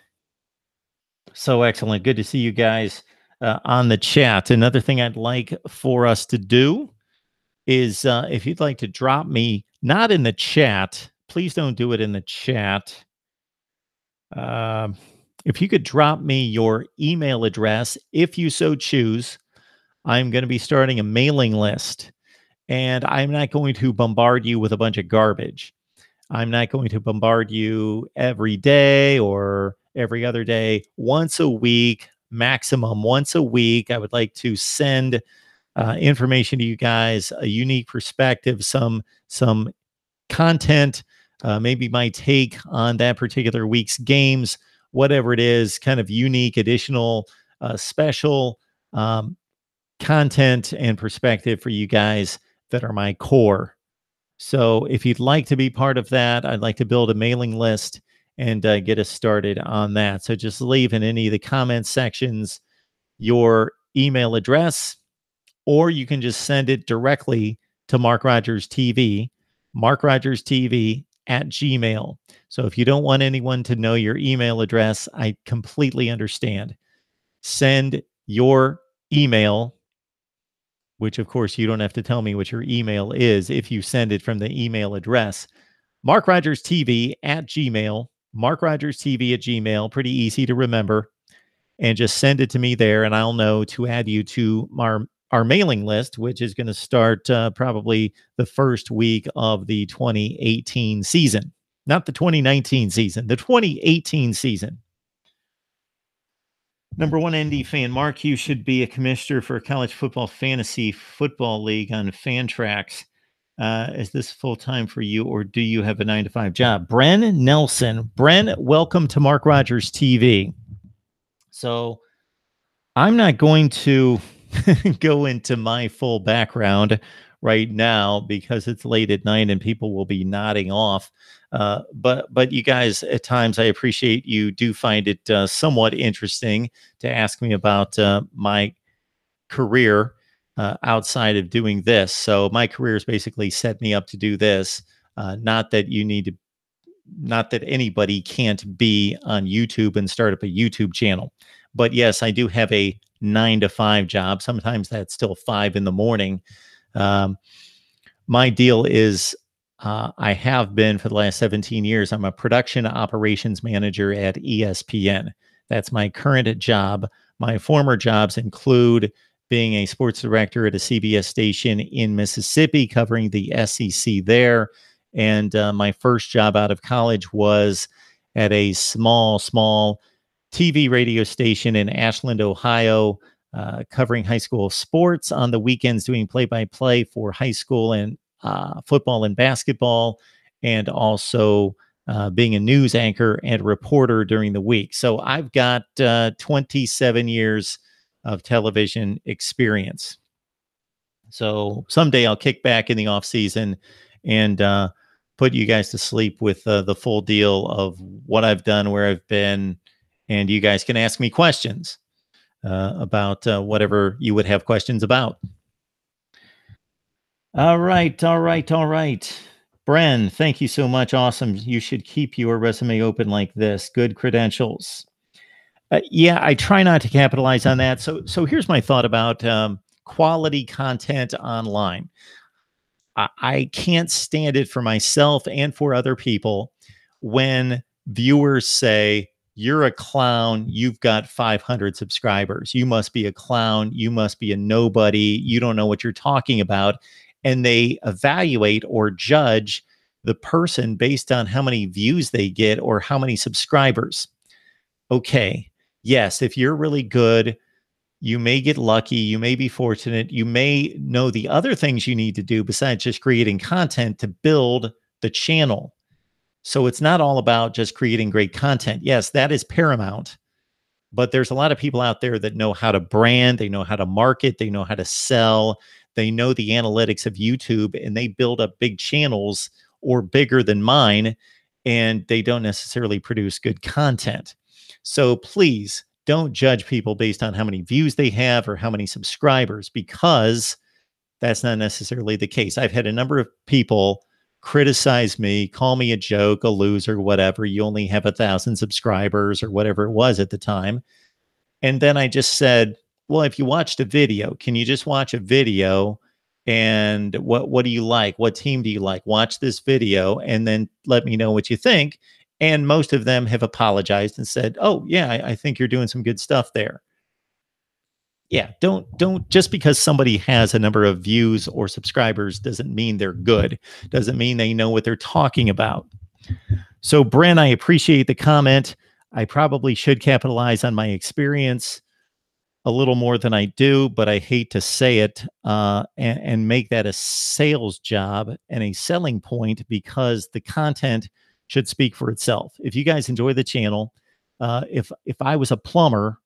[SPEAKER 1] So excellent. Good to see you guys on the chat. Another thing I'd like for us to do is if you'd like to drop me, not in the chat, please don't do it in the chat. If you could drop me your email address, if you so choose, I'm going to be starting a mailing list, and I'm not going to bombard you with a bunch of garbage. I'm not going to bombard you every day or every other day. Once a week, maximum once a week, I would like to send information to you guys, a unique perspective, some content, maybe my take on that particular week's games, whatever it is, kind of unique, additional, special content and perspective for you guys that are my core. So if you'd like to be part of that, I'd like to build a mailing list and get us started on that. So just leave in any of the comment sections your email address, or you can just send it directly to Mark Rogers TV, MarkRogersTV at Gmail. So if you don't want anyone to know your email address, I completely understand. Send your email, which of course you don't have to tell me what your email is if you send it from the email address. MarkRogersTV at Gmail, MarkRogersTV at Gmail, pretty easy to remember. And just send it to me there, and I'll know to add you to our mailing list, which is going to start probably the first week of the 2018 season. Not the 2019 season, the 2018 season. Number one ND fan, Mark, you should be a commissioner for a college football fantasy football league on Fantrax. Is this full-time for you, or do you have a 9-to-5 job? Bren Nelson. Bren, welcome to Mark Rogers TV. So I'm not going to go into my full background right now because it's late at night and people will be nodding off. But you guys, at times, I appreciate you do find it somewhat interesting to ask me about my career outside of doing this. So my career has basically set me up to do this. Not that you need to, not that anybody can't be on YouTube and start up a YouTube channel. But yes, I do have a 9 to 5 job. Sometimes that's still 5 in the morning. Um, my deal is I have been for the last 17 years. I'm a production operations manager at ESPN. That's my current job. My former jobs include being a sports director at a CBS station in Mississippi, covering the SEC there. And my first job out of college was at a small TV radio station in Ashland, Ohio, covering high school sports on the weekends, doing play by play for high school and football and basketball, and also being a news anchor and reporter during the week. So I've got 27 years of television experience. So someday I'll kick back in the off season and put you guys to sleep with the full deal of what I've done, where I've been, and you guys can ask me questions about whatever you would have questions about. All right, all right, all right. Bren, thank you so much. Awesome. You should keep your resume open like this. Good credentials. Yeah, I try not to capitalize on that. So here's my thought about quality content online. I can't stand it for myself and for other people when viewers say, "You're a clown. You've got 500 subscribers. You must be a clown. You must be a nobody. You don't know what you're talking about." And they evaluate or judge the person based on how many views they get or how many subscribers. Okay. Yes, if you're really good, you may get lucky, you may be fortunate, you may know the other things you need to do besides just creating content to build the channel. So it's not all about just creating great content. Yes, that is paramount. But there's a lot of people out there that know how to brand, they know how to market, they know how to sell, they know the analytics of YouTube, and they build up big channels or bigger than mine, and they don't necessarily produce good content. So please don't judge people based on how many views they have or how many subscribers, because that's not necessarily the case. I've had a number of people criticize me, call me a joke, a loser, whatever. You only have 1,000 subscribers or whatever it was at the time. And then I just said, well, if you watched a video, can you just watch a video? And what do you like? What team do you like? Watch this video and then let me know what you think. And most of them have apologized and said, "Oh, yeah, I think you're doing some good stuff there." Yeah, don't just because somebody has a number of views or subscribers doesn't mean they're good. Doesn't mean they know what they're talking about. So, Bren, I appreciate the comment. I probably should capitalize on my experience a little more than I do, but I hate to say it and make that a sales job and a selling point, because the content should speak for itself. If you guys enjoy the channel, if I was a plumber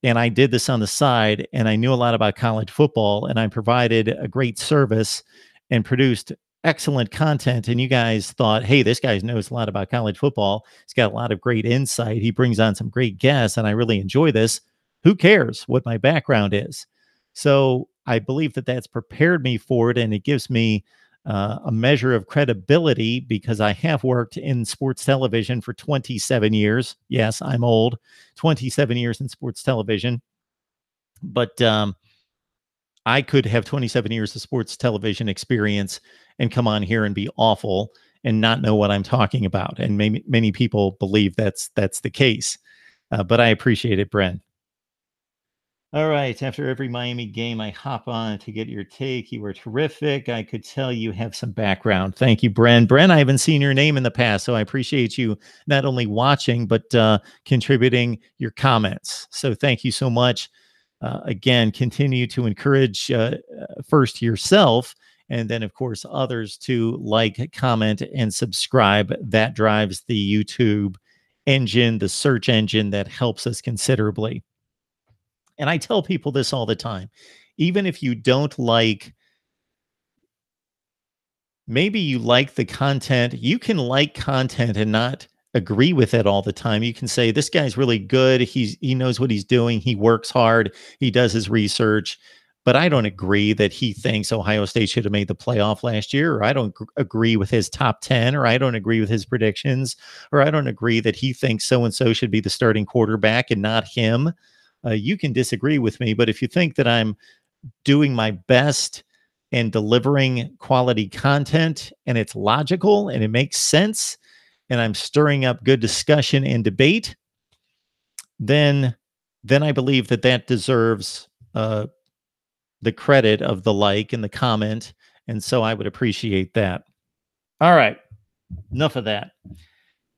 [SPEAKER 1] and I did this on the side and I knew a lot about college football and I provided a great service and produced excellent content, and you guys thought, "Hey, this guy knows a lot about college football. He's got a lot of great insight. He brings on some great guests and I really enjoy this." Who cares what my background is? So I believe that that's prepared me for it, and it gives me a measure of credibility because I have worked in sports television for 27 years. Yes, I'm old. 27 years in sports television, but I could have 27 years of sports television experience and come on here and be awful and not know what I'm talking about. And many people believe that's the case. But I appreciate it, Brent. All right. After every Miami game, I hop on to get your take. You were terrific. I could tell you have some background. Thank you, Bren. Bren, I haven't seen your name in the past, so I appreciate you not only watching, but contributing your comments. So thank you so much. Again, continue to encourage first yourself, and then, of course, others to like, comment, and subscribe. That drives the YouTube engine, the search engine that helps us considerably. And I tell people this all the time. Even if you don't like, maybe you like the content, you can like content and not agree with it all the time. You can say, this guy's really good. He knows what he's doing. He works hard. He does his research. But I don't agree that he thinks Ohio State should have made the playoff last year, or I don't agree with his top 10, or I don't agree with his predictions, or I don't agree that he thinks so and so should be the starting quarterback and not him. You can disagree with me, but if you think that I'm doing my best and delivering quality content and it's logical and it makes sense and I'm stirring up good discussion and debate, then I believe that that deserves the credit of the like and the comment. And so I would appreciate that. All right. Enough of that.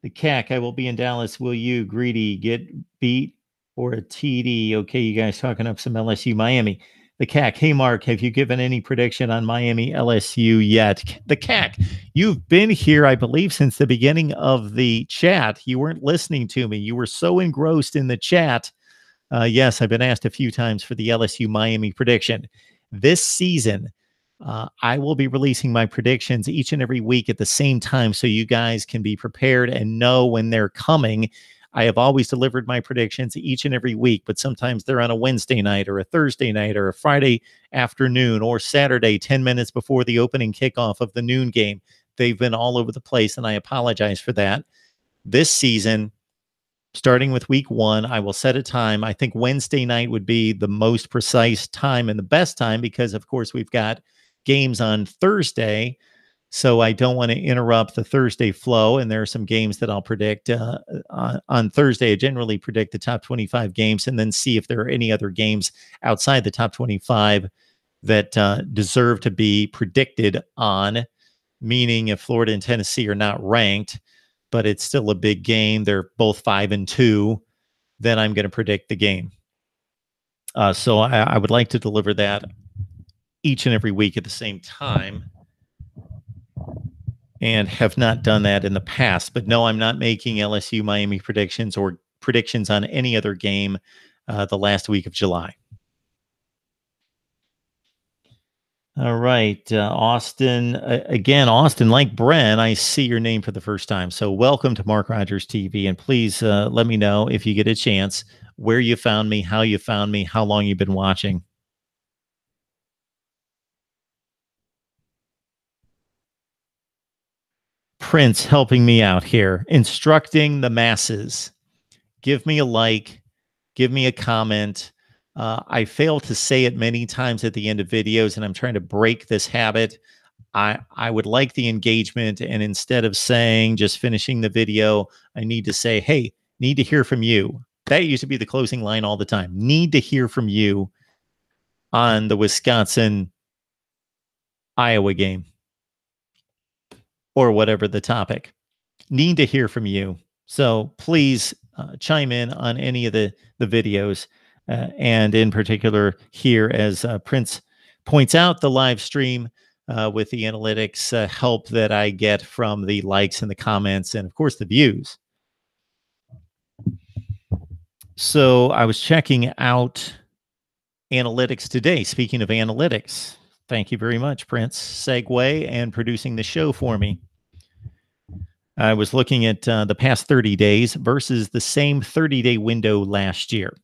[SPEAKER 1] The CAC, I will be in Dallas. Will you, Greedy, get beat or a TD? Okay, you guys talking up some LSU Miami. The CAC, hey, Mark, have you given any prediction on Miami LSU yet? The CAC, you've been here, I believe, since the beginning of the chat. You weren't listening to me. You were so engrossed in the chat. Yes, I've been asked a few times for the LSU Miami prediction. This season, I will be releasing my predictions each and every week at the same time so you guys can be prepared and know when they're coming. I have always delivered my predictions each and every week, but sometimes they're on a Wednesday night or a Thursday night or a Friday afternoon or Saturday, 10 minutes before the opening kickoff of the noon game. They've been all over the place, and I apologize for that. This season, starting with week 1, I will set a time. I think Wednesday night would be the most precise time and the best time because, of course, we've got games on Thursday. So I don't want to interrupt the Thursday flow. And there are some games that I'll predict on Thursday. I generally predict the top 25 games and then see if there are any other games outside the top 25 that deserve to be predicted on, meaning if Florida and Tennessee are not ranked, but it's still a big game, they're both 5-2, then I'm going to predict the game. So I would like to deliver that each and every week at the same time, and have not done that in the past. But no, I'm not making LSU Miami predictions or predictions on any other game the last week of July. All right, Austin. Again, Austin, like Bren, I see your name for the first time. So welcome to Mark Rogers TV. And please let me know if you get a chance where you found me, how long you've been watching. Prince helping me out here, instructing the masses. Give me a like, give me a comment. I fail to say it many times at the end of videos, and I'm trying to break this habit. I would like the engagement, and instead of saying just finishing the video, I need to say, hey, need to hear from you. That used to be the closing line all the time. Need to hear from you on the Wisconsin-Iowa game or whatever the topic. Need to hear from you. So please chime in on any of the videos, and in particular here, as Prince points out, the live stream with the analytics help that I get from the likes and the comments and, of course, the views. So I was checking out analytics today. Speaking of analytics, thank you very much, Prince, segue and producing the show for me. I was looking at the past 30 days versus the same 30-day window last year.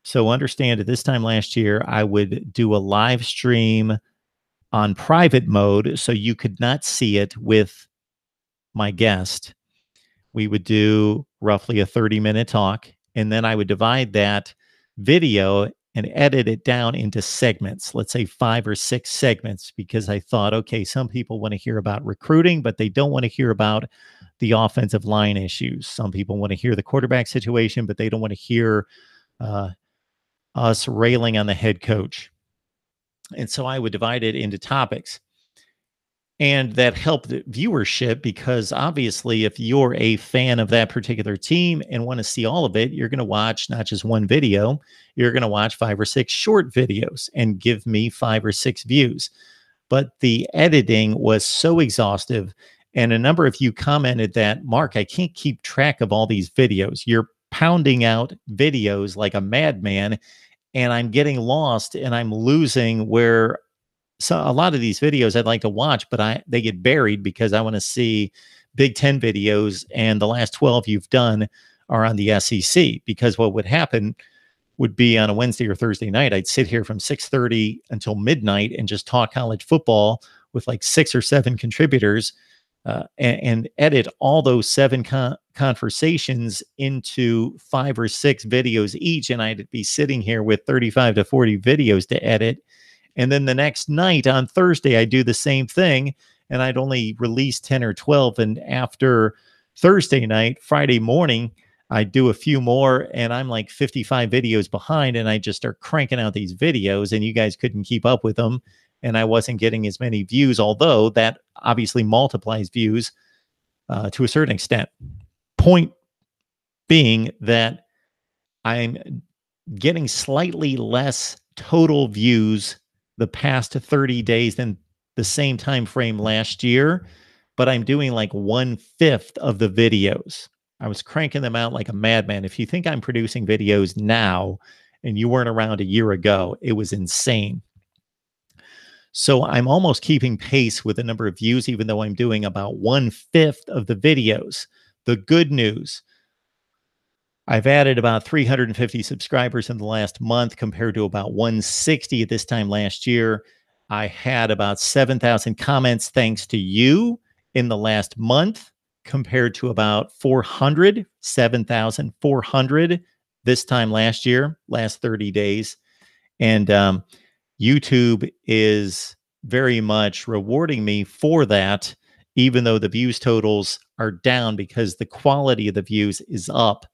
[SPEAKER 1] So understand, at this time last year, I would do a live stream on private mode so you could not see it with my guest. We would do roughly a 30-minute talk, and then I would divide that video and edit it down into segments, let's say 5 or 6 segments, because I thought, okay, some people want to hear about recruiting, but they don't want to hear about the offensive line issues. Some people want to hear the quarterback situation, but they don't want to hear us railing on the head coach. And so I would divide it into topics. And that helped viewership because obviously if you're a fan of that particular team and want to see all of it, you're going to watch not just one video, you're going to watch 5 or 6 short videos and give me 5 or 6 views. But the editing was so exhaustive. And a number of you commented that, Mark, I can't keep track of all these videos. You're pounding out videos like a madman. and I'm getting lost and I'm losing where a lot of these videos I'd like to watch, but they get buried because I want to see Big Ten videos, and the last 12 you've done are on the SEC. Because what would happen would be on a Wednesday or Thursday night, I'd sit here from 6:30 until midnight and just talk college football with like 6 or 7 contributors, and edit all those 7 conversations into 5 or 6 videos each. And I'd be sitting here with 35 to 40 videos to edit. And then the next night on Thursday, I do the same thing, and I'd only release 10 or 12. And after Thursday night, Friday morning, I do a few more, and I'm like 55 videos behind, and I just start cranking out these videos, and you guys couldn't keep up with them. And I wasn't getting as many views, although that obviously multiplies views to a certain extent. Point being that I'm getting slightly less total views the past 30 days than the same time frame last year, but I'm doing like 1/5 of the videos. I was cranking them out like a madman. If you think I'm producing videos now and you weren't around a year ago, it was insane. So I'm almost keeping pace with the number of views, even though I'm doing about 1/5 of the videos. The good news, I've added about 350 subscribers in the last month compared to about 160 at this time last year. I had about 7,000 comments thanks to you in the last month compared to about 7,400 this time last year, last 30 days. And YouTube is very much rewarding me for that, even though the views totals are down because the quality of the views is up.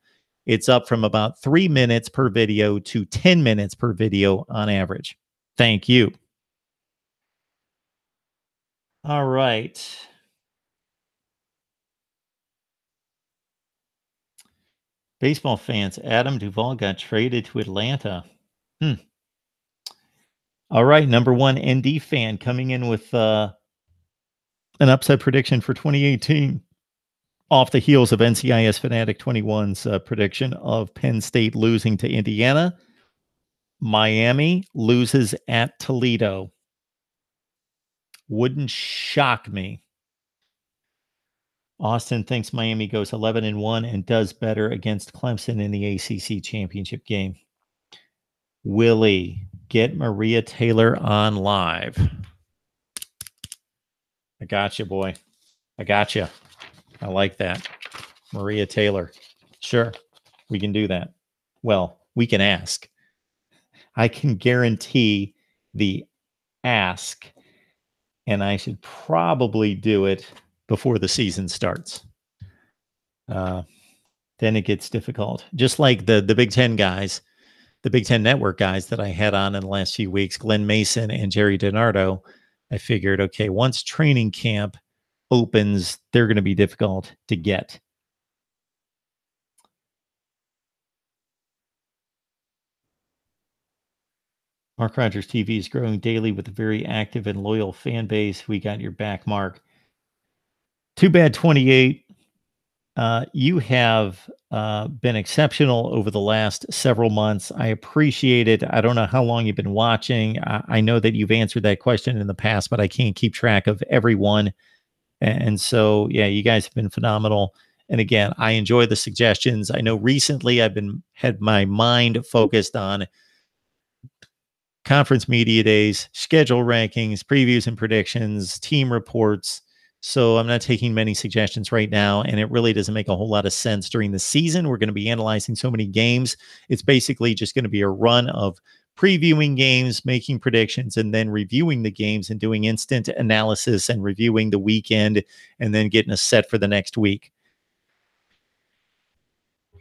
[SPEAKER 1] It's up from about 3 minutes per video to 10 minutes per video on average. Thank you. All right. Baseball fans, Adam Duvall got traded to Atlanta. All right, number one ND fan coming in with an upset prediction for 2018 off the heels of NCIS Fanatic 21's prediction of Penn State losing to Indiana. Miami loses at Toledo. Wouldn't shock me. Austin thinks Miami goes 11-1 and does better against Clemson in the ACC championship game. Willie, get Maria Taylor on live. I got you, boy. I got you. I like that. Maria Taylor. Sure, we can do that. Well, we can ask. I can guarantee the ask, and I should probably do it before the season starts. Then it gets difficult. Just like the Big Ten guys, the Big Ten Network guys that I had on in the last few weeks, Glenn Mason and Jerry DiNardo, I figured, okay, once training camp opens, they're going to be difficult to get. Mark Rogers TV is growing daily with a very active and loyal fan base. We got your back, Mark. Too bad 28. You have been exceptional over the last several months. I appreciate it. I don't know how long you've been watching. I know that you've answered that question in the past, but I can't keep track of everyone. And so, yeah, you guys have been phenomenal. And again, I enjoy the suggestions. I know recently I've had my mind focused on conference media days, schedule rankings, previews and predictions, team reports. So I'm not taking many suggestions right now, and it really doesn't make a whole lot of sense during the season. We're going to be analyzing so many games. It's basically just going to be a run of previewing games, making predictions, and then reviewing the games and doing instant analysis and reviewing the weekend and then getting us set for the next week.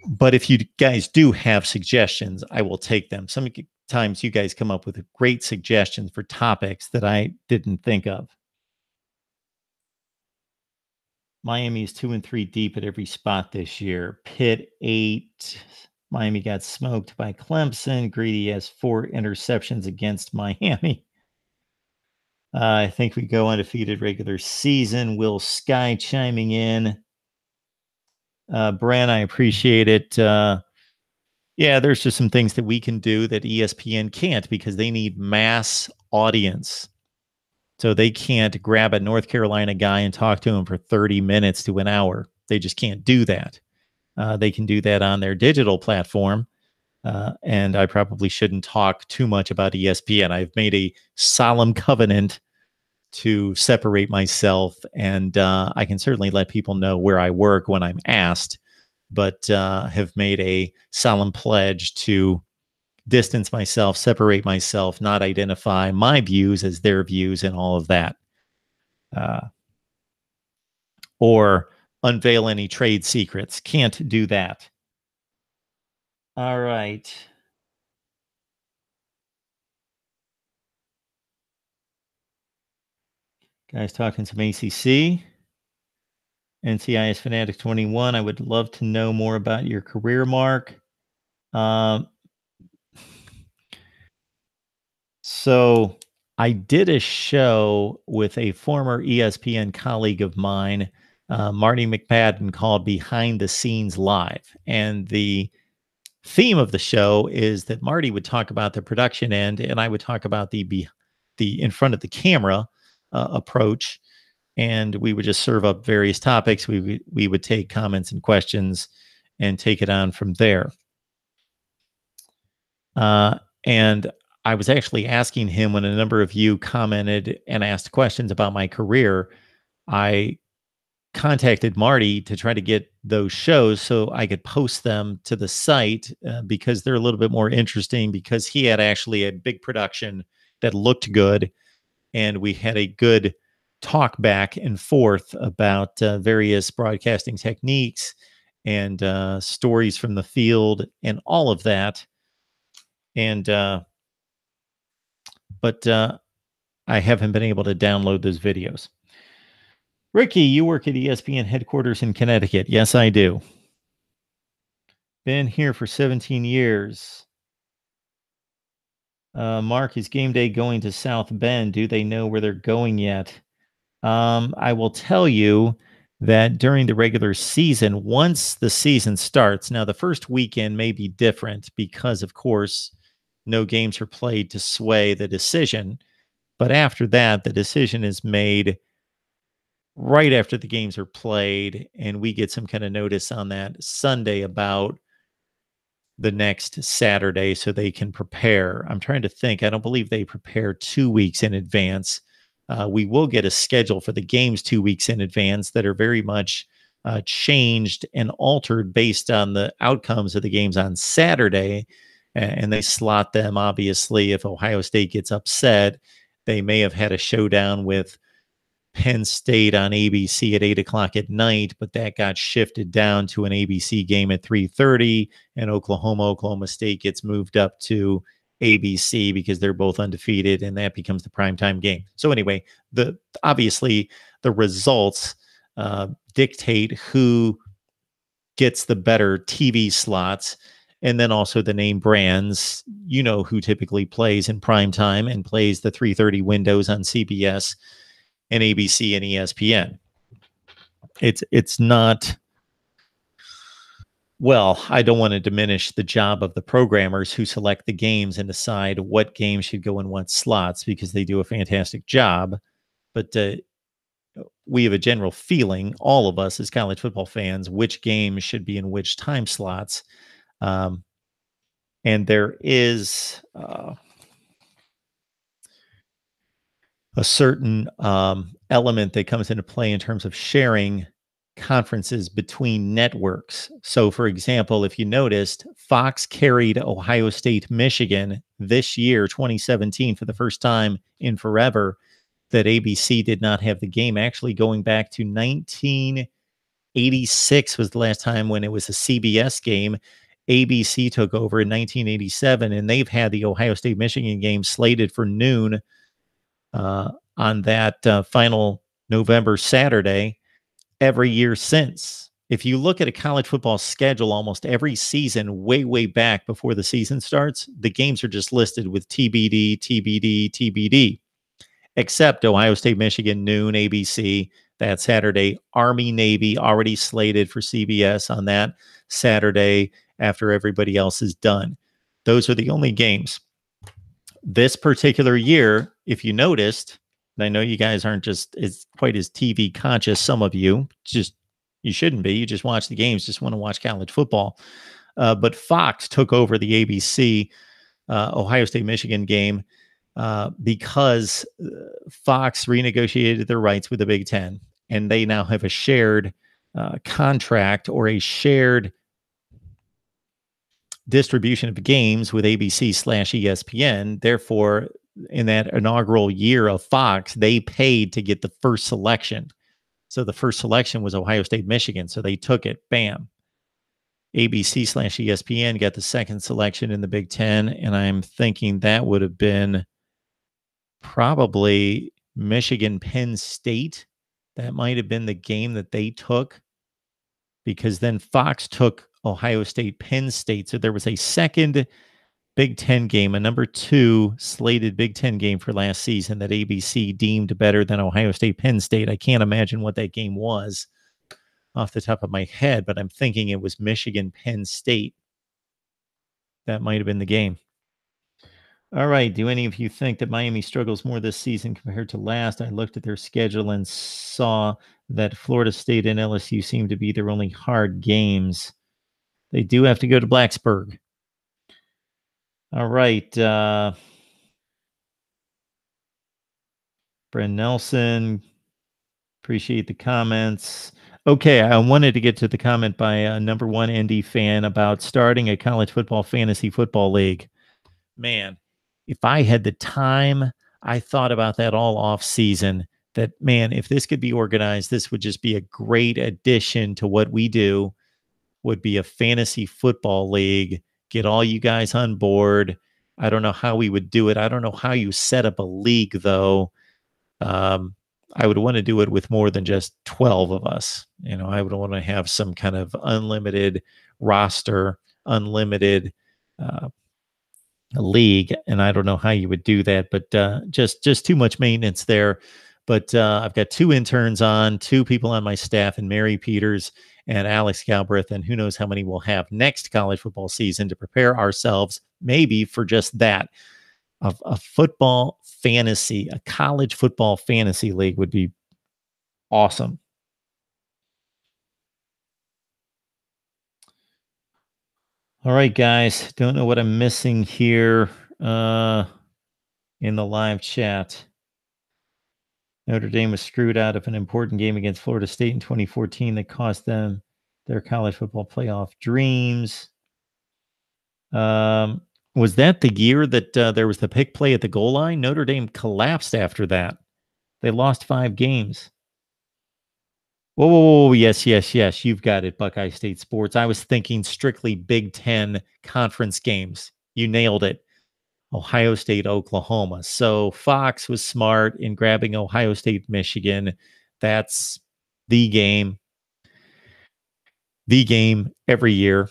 [SPEAKER 1] But if you guys do have suggestions, I will take them. Sometimes you guys come up with great suggestions for topics that I didn't think of. Miami is 2-3 deep at every spot this year. Pitt 8. Miami got smoked by Clemson. Greedy has 4 interceptions against Miami. I think we go undefeated regular season. Will Sky chiming in. Bran, I appreciate it. Yeah, there's just some things that we can do that ESPN can't because they need mass audience. So they can't grab a North Carolina guy and talk to him for 30 minutes to an hour. They just can't do that. They can do that on their digital platform. And I probably shouldn't talk too much about ESPN. I've made a solemn covenant to separate myself, and I can certainly let people know where I work when I'm asked, but have made a solemn pledge to distance myself, separate myself, not identify my views as their views, and all of that, uh, or unveil any trade secrets. Can't do that. All right. Guys talking some ACC. NCIS Fanatic 21. I would love to know more about your career, Mark. Um, so I did a show with a former ESPN colleague of mine, Marty McPadden, called Behind the Scenes Live. And the theme of the show is that Marty would talk about the production end, and I would talk about the in front of the camera approach, and we would just serve up various topics. We would take comments and questions and take it on from there. And I was actually asking him when a number of you commented and asked questions about my career. I contacted Marty to try to get those shows so I could post them to the site because they're a little bit more interesting, because he had actually a big production that looked good, and we had a good talk back and forth about various broadcasting techniques and stories from the field and all of that. And but I haven't been able to download those videos. Ricky, you work at ESPN headquarters in Connecticut. Yes, I do. Been here for 17 years. Mark, is game day going to South Bend? Do they know where they're going yet? I will tell you that during the regular season, once the season starts, now the first weekend may be different because, of course, no games are played to sway the decision. But after that, the decision is made right after the games are played, and we get some kind of notice on that Sunday about the next Saturday so they can prepare. I'm trying to think. I don't believe they prepare 2 weeks in advance. We will get a schedule for the games 2 weeks in advance that are very much changed and altered based on the outcomes of the games on Saturday. And they slot them, obviously. If Ohio State gets upset, they may have had a showdown with Penn State on ABC at 8 o'clock at night, but that got shifted down to an ABC game at 3:30, and Oklahoma State gets moved up to ABC because they're both undefeated, and that becomes the primetime game. So anyway, obviously the results dictate who gets the better TV slots, and then also the name brands. You know who typically plays in primetime and plays the 3:30 windows on CBS and ABC and ESPN. It's not, well, I don't want to diminish the job of the programmers who select the games and decide what games should go in what slots, because they do a fantastic job. But we have a general feeling, all of us as college football fans, which games should be in which time slots. And there is a certain element that comes into play in terms of sharing conferences between networks. So, for example, if you noticed, Fox carried Ohio State, Michigan this year, 2017, for the first time in forever, that ABC did not have the game. Actually, going back to 1986 was the last time when it was a CBS game. ABC took over in 1987, and they've had the Ohio State, Michigan game slated for noon on that final November Saturday every year since. If you look at a college football schedule, almost every season, way back before the season starts, the games are just listed with TBD, TBD, TBD, except Ohio State, Michigan, noon, ABC. that Saturday. Army, Navy already slated for CBS on that Saturday after everybody else is done. Those are the only games. This particular year, if you noticed, and I know you guys aren't just as quite as TV conscious, some of you, just you shouldn't be. You just watch the games, just want to watch college football. But Fox took over the ABC Ohio State Michigan game because Fox renegotiated their rights with the Big Ten, and they now have a shared contract or a shared distribution of games with ABC/ESPN. Therefore, in that inaugural year of Fox, they paid to get the first selection. So the first selection was Ohio State, Michigan. So they took it. Bam. ABC/ESPN got the second selection in the Big Ten. And I'm thinking that would have been probably Michigan, Penn State. That might have been the game that they took, because then Fox took Ohio State, Penn State. So there was a second Big Ten game, a number 2 slated Big Ten game for last season that ABC deemed better than Ohio State, Penn State. I can't imagine what that game was off the top of my head, but I'm thinking it was Michigan, Penn State. That might have been the game. All right. Do any of you think that Miami struggles more this season compared to last? I looked at their schedule and saw that Florida State and LSU seem to be their only hard games. They do have to go to Blacksburg. All right. Bren Nelson, appreciate the comments. Okay, I wanted to get to the comment by a number 1 ND fan about starting a college football fantasy football league. Man, if I had the time, I thought about that all off season. That, man, if this could be organized, this would just be a great addition to what we do. Would be a fantasy football league. Get all you guys on board. I don't know how we would do it. I don't know how you set up a league, though. I would want to do it with more than just 12 of us. You know, I would want to have some kind of unlimited roster, unlimited league, and I don't know how you would do that, but just too much maintenance there. But I've got 2 interns on, 2 people on my staff, and Mary Peters and Alex Galbraith, and who knows how many we'll have next college football season to prepare ourselves maybe for just that. A football fantasy, a college football fantasy league would be awesome. All right, guys. Don't know what I'm missing here in the live chat. Notre Dame was screwed out of an important game against Florida State in 2014 that cost them their college football playoff dreams. Was that the year that there was the pick play at the goal line? Notre Dame collapsed after that. They lost 5 games. Whoa, yes. You've got it, Buckeye State Sports. I was thinking strictly Big Ten conference games. You nailed it. Ohio State, Oklahoma. So Fox was smart in grabbing Ohio State, Michigan. That's the game every year.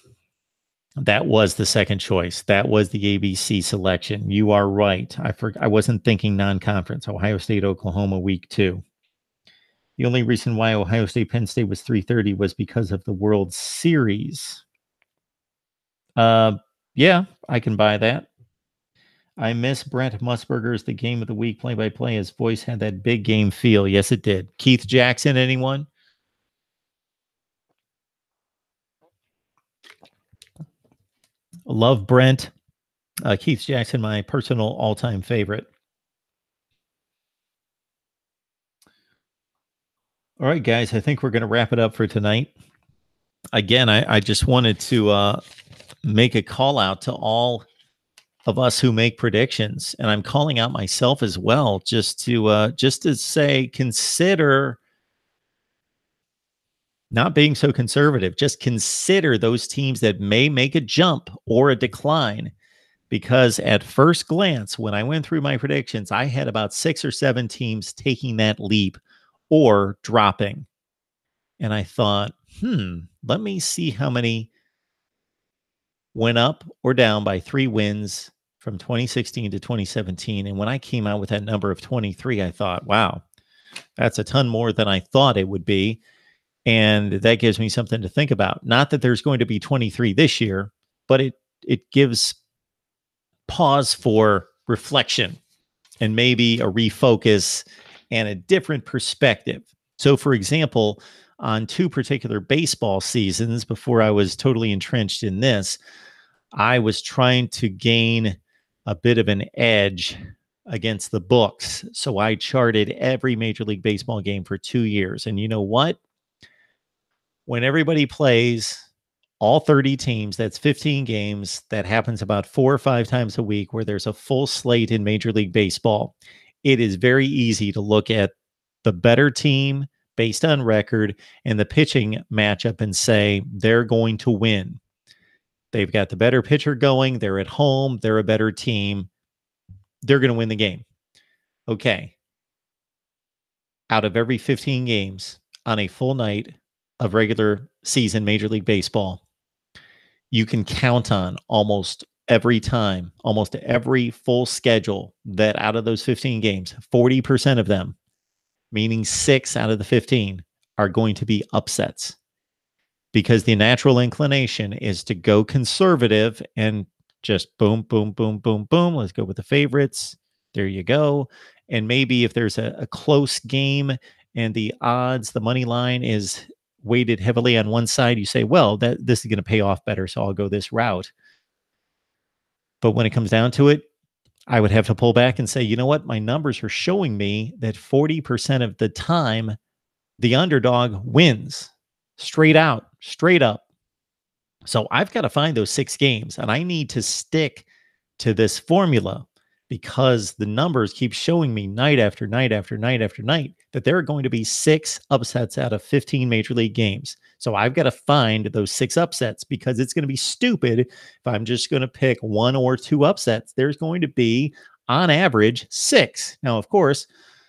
[SPEAKER 1] That was the second choice. That was the ABC selection. You are right. I wasn't thinking non-conference. Ohio State, Oklahoma, week 2. The only reason why Ohio State, Penn State was 3:30 was because of the World Series. Yeah, I can buy that. I miss Brent Musburger's The Game of the Week play-by-play. His voice had that big game feel. Yes, it did. Keith Jackson, anyone? Love Brent. Keith Jackson, my personal all-time favorite. All right, guys, I think we're going to wrap it up for tonight. Again, I just wanted to make a call out to all of us who make predictions, and I'm calling out myself as well, just to say, consider not being so conservative. Just consider those teams that may make a jump or a decline, because at first glance, when I went through my predictions, I had about 6 or 7 teams taking that leap or dropping. And I thought, let me see how many went up or down by 3 wins from 2016 to 2017. And when I came out with that number of 23, I thought, wow, That's a ton more than I thought it would be. And that gives me something to think about. Not that there's going to be 23 this year, but it gives pause for reflection and maybe a refocus and a different perspective. So, for example, on two particular baseball seasons before I was totally entrenched in this, I was trying to gain a bit of an edge against the books. So I charted every Major League Baseball game for 2 years. And you know what? When everybody plays all 30 teams, that's 15 games. That happens about 4 or 5 times a week where there's a full slate in Major League Baseball. It is very easy to look at the better team based on record and the pitching matchup and say they're going to win. They've got the better pitcher going. They're at home. They're a better team. They're going to win the game. Okay. Out of every 15 games on a full night of regular season Major League Baseball, you can count on almost every time, almost every full schedule that out of those 15 games, 40% of them, meaning 6 out of the 15, are going to be upsets. Because the natural inclination is to go conservative and just boom, boom, boom, boom, boom. Let's go with the favorites. There you go. And maybe if there's a close game and the odds, the money line is weighted heavily on one side, you say, well, this is going to pay off better, so I'll go this route. But when it comes down to it, I would have to pull back and say, you know what? My numbers are showing me that 40% of the time, the underdog wins. Straight out, straight up. So I've got to find those 6 games, and I need to stick to this formula because the numbers keep showing me night after night after night after night that there are going to be 6 upsets out of 15 Major League games. So I've got to find those 6 upsets because it's going to be stupid if I'm just going to pick 1 or 2 upsets. There's going to be, on average, 6. Now, of course,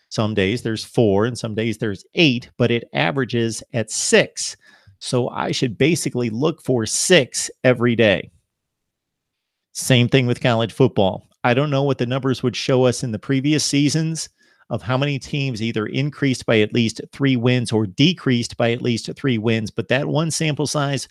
[SPEAKER 1] some days there's 4 and some days there's 8, but it averages at 6. So I should basically look for 6 every day. Same thing with college football. I don't know what the numbers would show us in the previous seasons of how many teams either increased by at least 3 wins or decreased by at least 3 wins, but that one sample size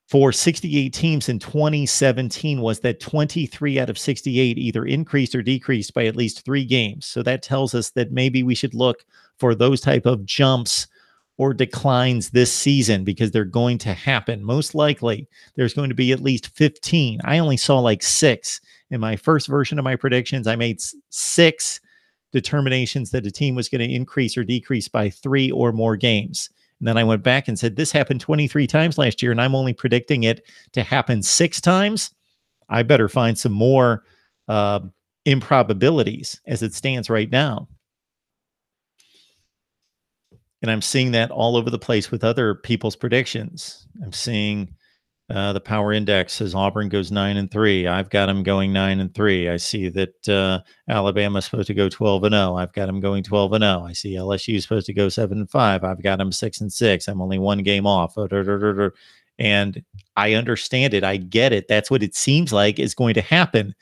[SPEAKER 1] for 68 teams in 2017 was that 23 out of 68 either increased or decreased by at least 3 games. So that tells us that maybe we should look for those type of jumps or declines this season because they're going to happen. Most likely, there's going to be at least 15. I only saw like 6. In my first version of my predictions, I made 6 determinations that a team was going to increase or decrease by 3 or more games. And then I went back and said, this happened 23 times last year, and I'm only predicting it to happen 6 times. I better find some more improbabilities as it stands right now. And I'm seeing that all over the place with other people's predictions. I'm seeing the Power Index says Auburn goes 9-3. I've got them going 9-3. I see that Alabama's supposed to go 12-0. I've got them going 12-0. I see LSU is supposed to go 7-5. I've got them 6-6. I'm only 1 game off. And I understand it. I get it. That's what it seems like is going to happen.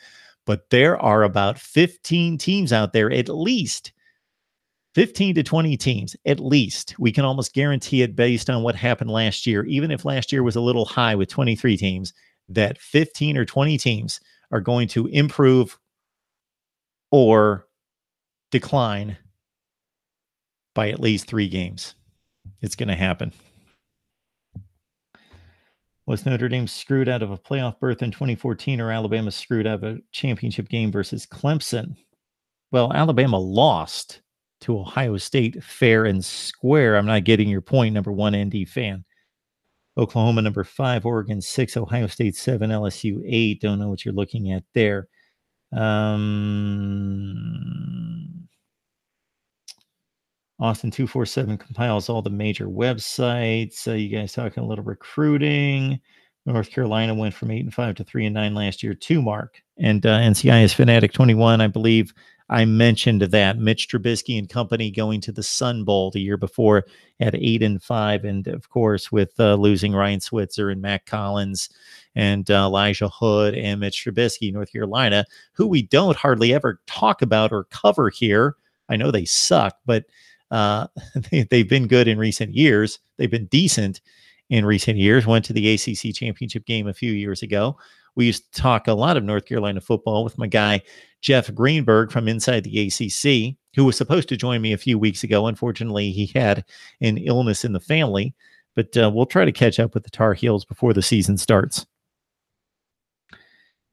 [SPEAKER 1] But there are about 15 teams out there, at least 15 to 20 teams, at least. We can almost guarantee it based on what happened last year, even if last year was a little high with 23 teams, that 15 or 20 teams are going to improve or decline by at least 3 games. It's going to happen. Was Notre Dame screwed out of a playoff berth in 2014 or Alabama screwed out of a championship game versus Clemson? Well, Alabama lost to Ohio State fair and square. I'm not getting your point, number 1 ND fan. Oklahoma, number 5, Oregon 6, Ohio State 7, LSU 8. Don't know what you're looking at there. Austin 247 compiles all the major websites. You guys talking a little recruiting. North Carolina went from 8-5 to 3-9 last year to Mark. And NCIS Fanatic 21, I believe I mentioned that Mitch Trubisky and company going to the Sun Bowl the year before at 8-5. And of course, with losing Ryan Switzer and Matt Collins and Elijah Hood and Mitch Trubisky, North Carolina, who we don't hardly ever talk about or cover here. I know they suck, but They've been good in recent years. They've been decent in recent years. Went to the ACC championship game a few years ago. We used to talk a lot of North Carolina football with my guy, Jeff Greenberg from inside the ACC, who was supposed to join me a few weeks ago. Unfortunately, he had an illness in the family, but we'll try to catch up with the Tar Heels before the season starts.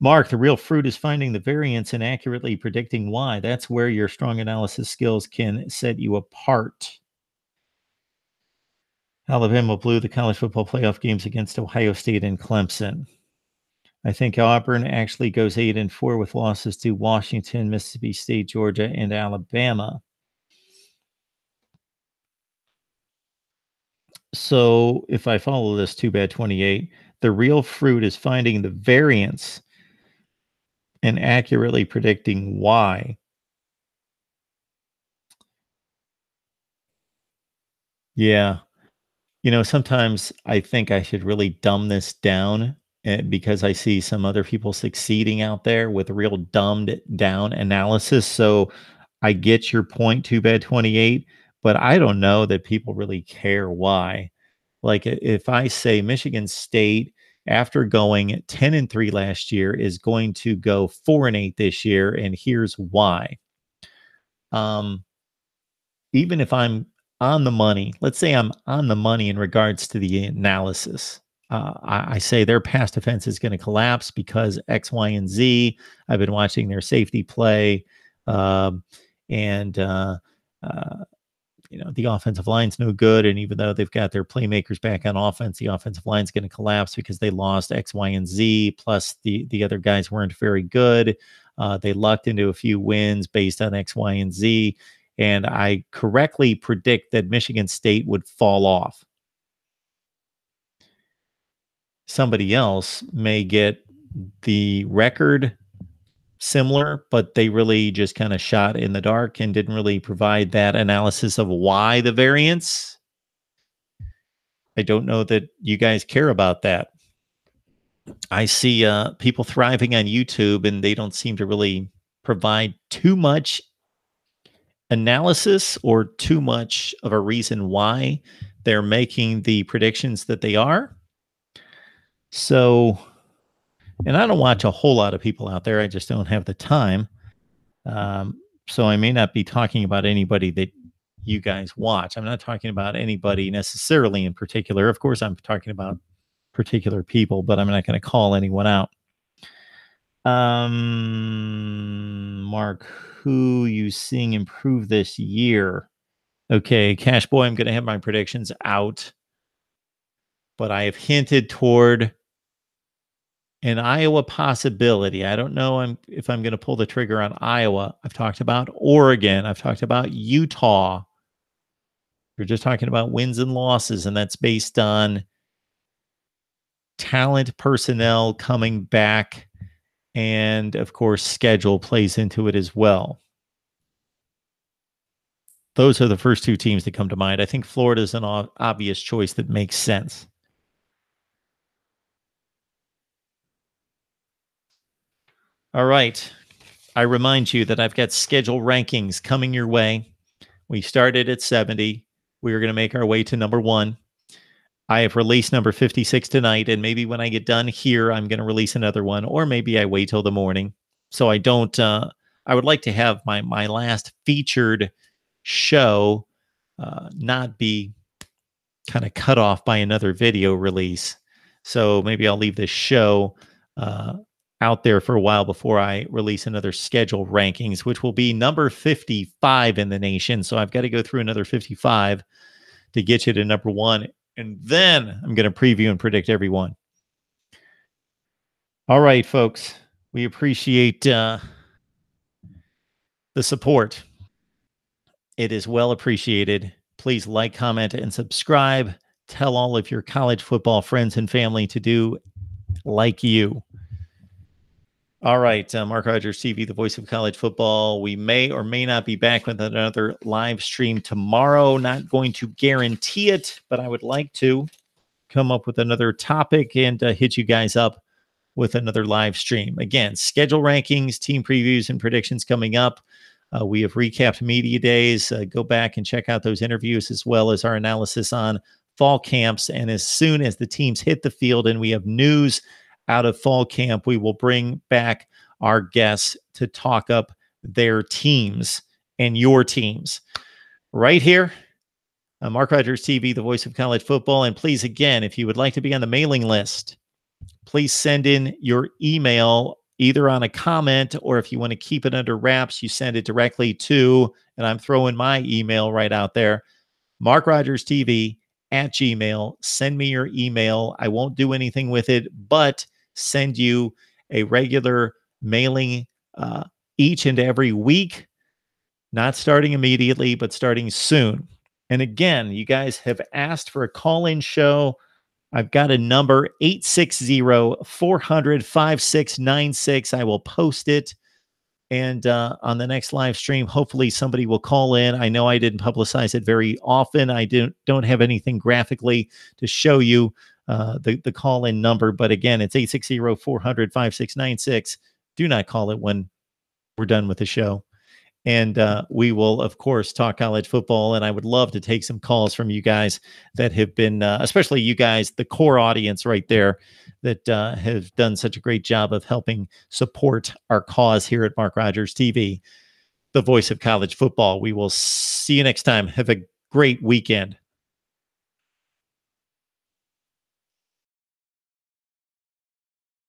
[SPEAKER 1] Mark, the real fruit is finding the variance and accurately predicting why. That's where your strong analysis skills can set you apart. Alabama blew the college football playoff games against Ohio State and Clemson. I think Auburn actually goes 8-4 with losses to Washington, Mississippi State, Georgia, and Alabama. So if I follow this, too bad 28, the real fruit is finding the variance and accurately predicting why. Yeah. Sometimes I think I should really dumb this down because I see some other people succeeding out there with real dumbed down analysis. So I get your point, too bad 28, but I don't know that people really care why. Like if I say Michigan State, after going 10-3 last year, is going to go 4-8 this year, and here's why. Even if I'm on the money, let's say I'm on the money in regards to the analysis. I say their pass defense is going to collapse because X, Y, and Z. I've been watching their safety play, and the offensive line's no good. And even though they've got their playmakers back on offense, the offensive line's going to collapse because they lost X, Y, and Z. Plus, the other guys weren't very good. They lucked into a few wins based on X, Y, and Z. And I correctly predict that Michigan State would fall off. Somebody else may get the record similar, but they really just kind of shot in the dark and didn't really provide that analysis of why the variance. I don't know that you guys care about that. I see people thriving on YouTube, and they don't seem to really provide too much analysis or too much of a reason why they're making the predictions that they are. So, and I don't watch a whole lot of people out there. I just don't have the time. So I may not be talking about anybody that you guys watch. I'm not talking about anybody necessarily in particular. Of course, I'm talking about particular people, but I'm not going to call anyone out. Mark, who you seeing improve this year? Okay, Cash Boy, I'm going to have my predictions out, but I have hinted toward an Iowa possibility. I don't know if I'm going to pull the trigger on Iowa. I've talked about Oregon. I've talked about Utah. We're just talking about wins and losses, and that's based on talent, personnel coming back, and of course, schedule plays into it as well. Those are the first two teams that come to mind. I think Florida is an obvious choice that makes sense. All right. I remind you that I've got schedule rankings coming your way. We started at 70. We are going to make our way to number 1. I have released number 56 tonight, and maybe when I get done here, I'm going to release another one, or maybe I wait till the morning. So I don't, I would like to have my last featured show not be kind of cut off by another video release. So maybe I'll leave this show out there for a while before I release another schedule rankings, which will be number 55 in the nation. So I've got to go through another 55 to get you to number 1. And then I'm going to preview and predict everyone. All right, folks. We appreciate the support. It is well appreciated. Please like, comment, and subscribe. Tell all of your college football friends and family to do like you. All right, Mark Rogers TV, the voice of college football. We may or may not be back with another live stream tomorrow. Not going to guarantee it, but I would like to come up with another topic and hit you guys up with another live stream. Again, schedule rankings, team previews, and predictions coming up. We have recapped media days. Go back and check out those interviews as well as our analysis on fall camps. And as soon as the teams hit the field and we have news out of fall camp, we will bring back our guests to talk up their teams and your teams right here on Mark Rogers TV, the voice of college football. And please, again, if you would like to be on the mailing list, please send in your email either on a comment, or if you want to keep it under wraps, you send it directly to, and I'm throwing my email right out there, MarkRogersTV at Gmail. Send me your email. I won't do anything with it, but send you a regular mailing each and every week, not starting immediately, but starting soon. And again, you guys have asked for a call-in show. I've got a number, 860-400-5696. I will post it. And on the next live stream, hopefully somebody will call in. I know I didn't publicize it very often. I don't have anything graphically to show you the call-in number. But again, it's 860-400-5696. Do not call it when we're done with the show. And we will, of course, talk college football. And I would love to take some calls from you guys that have been, especially you guys, the core audience right there, that have done such a great job of helping support our cause here at Mark Rogers TV, the voice of college football. We will see you next time. Have a great weekend.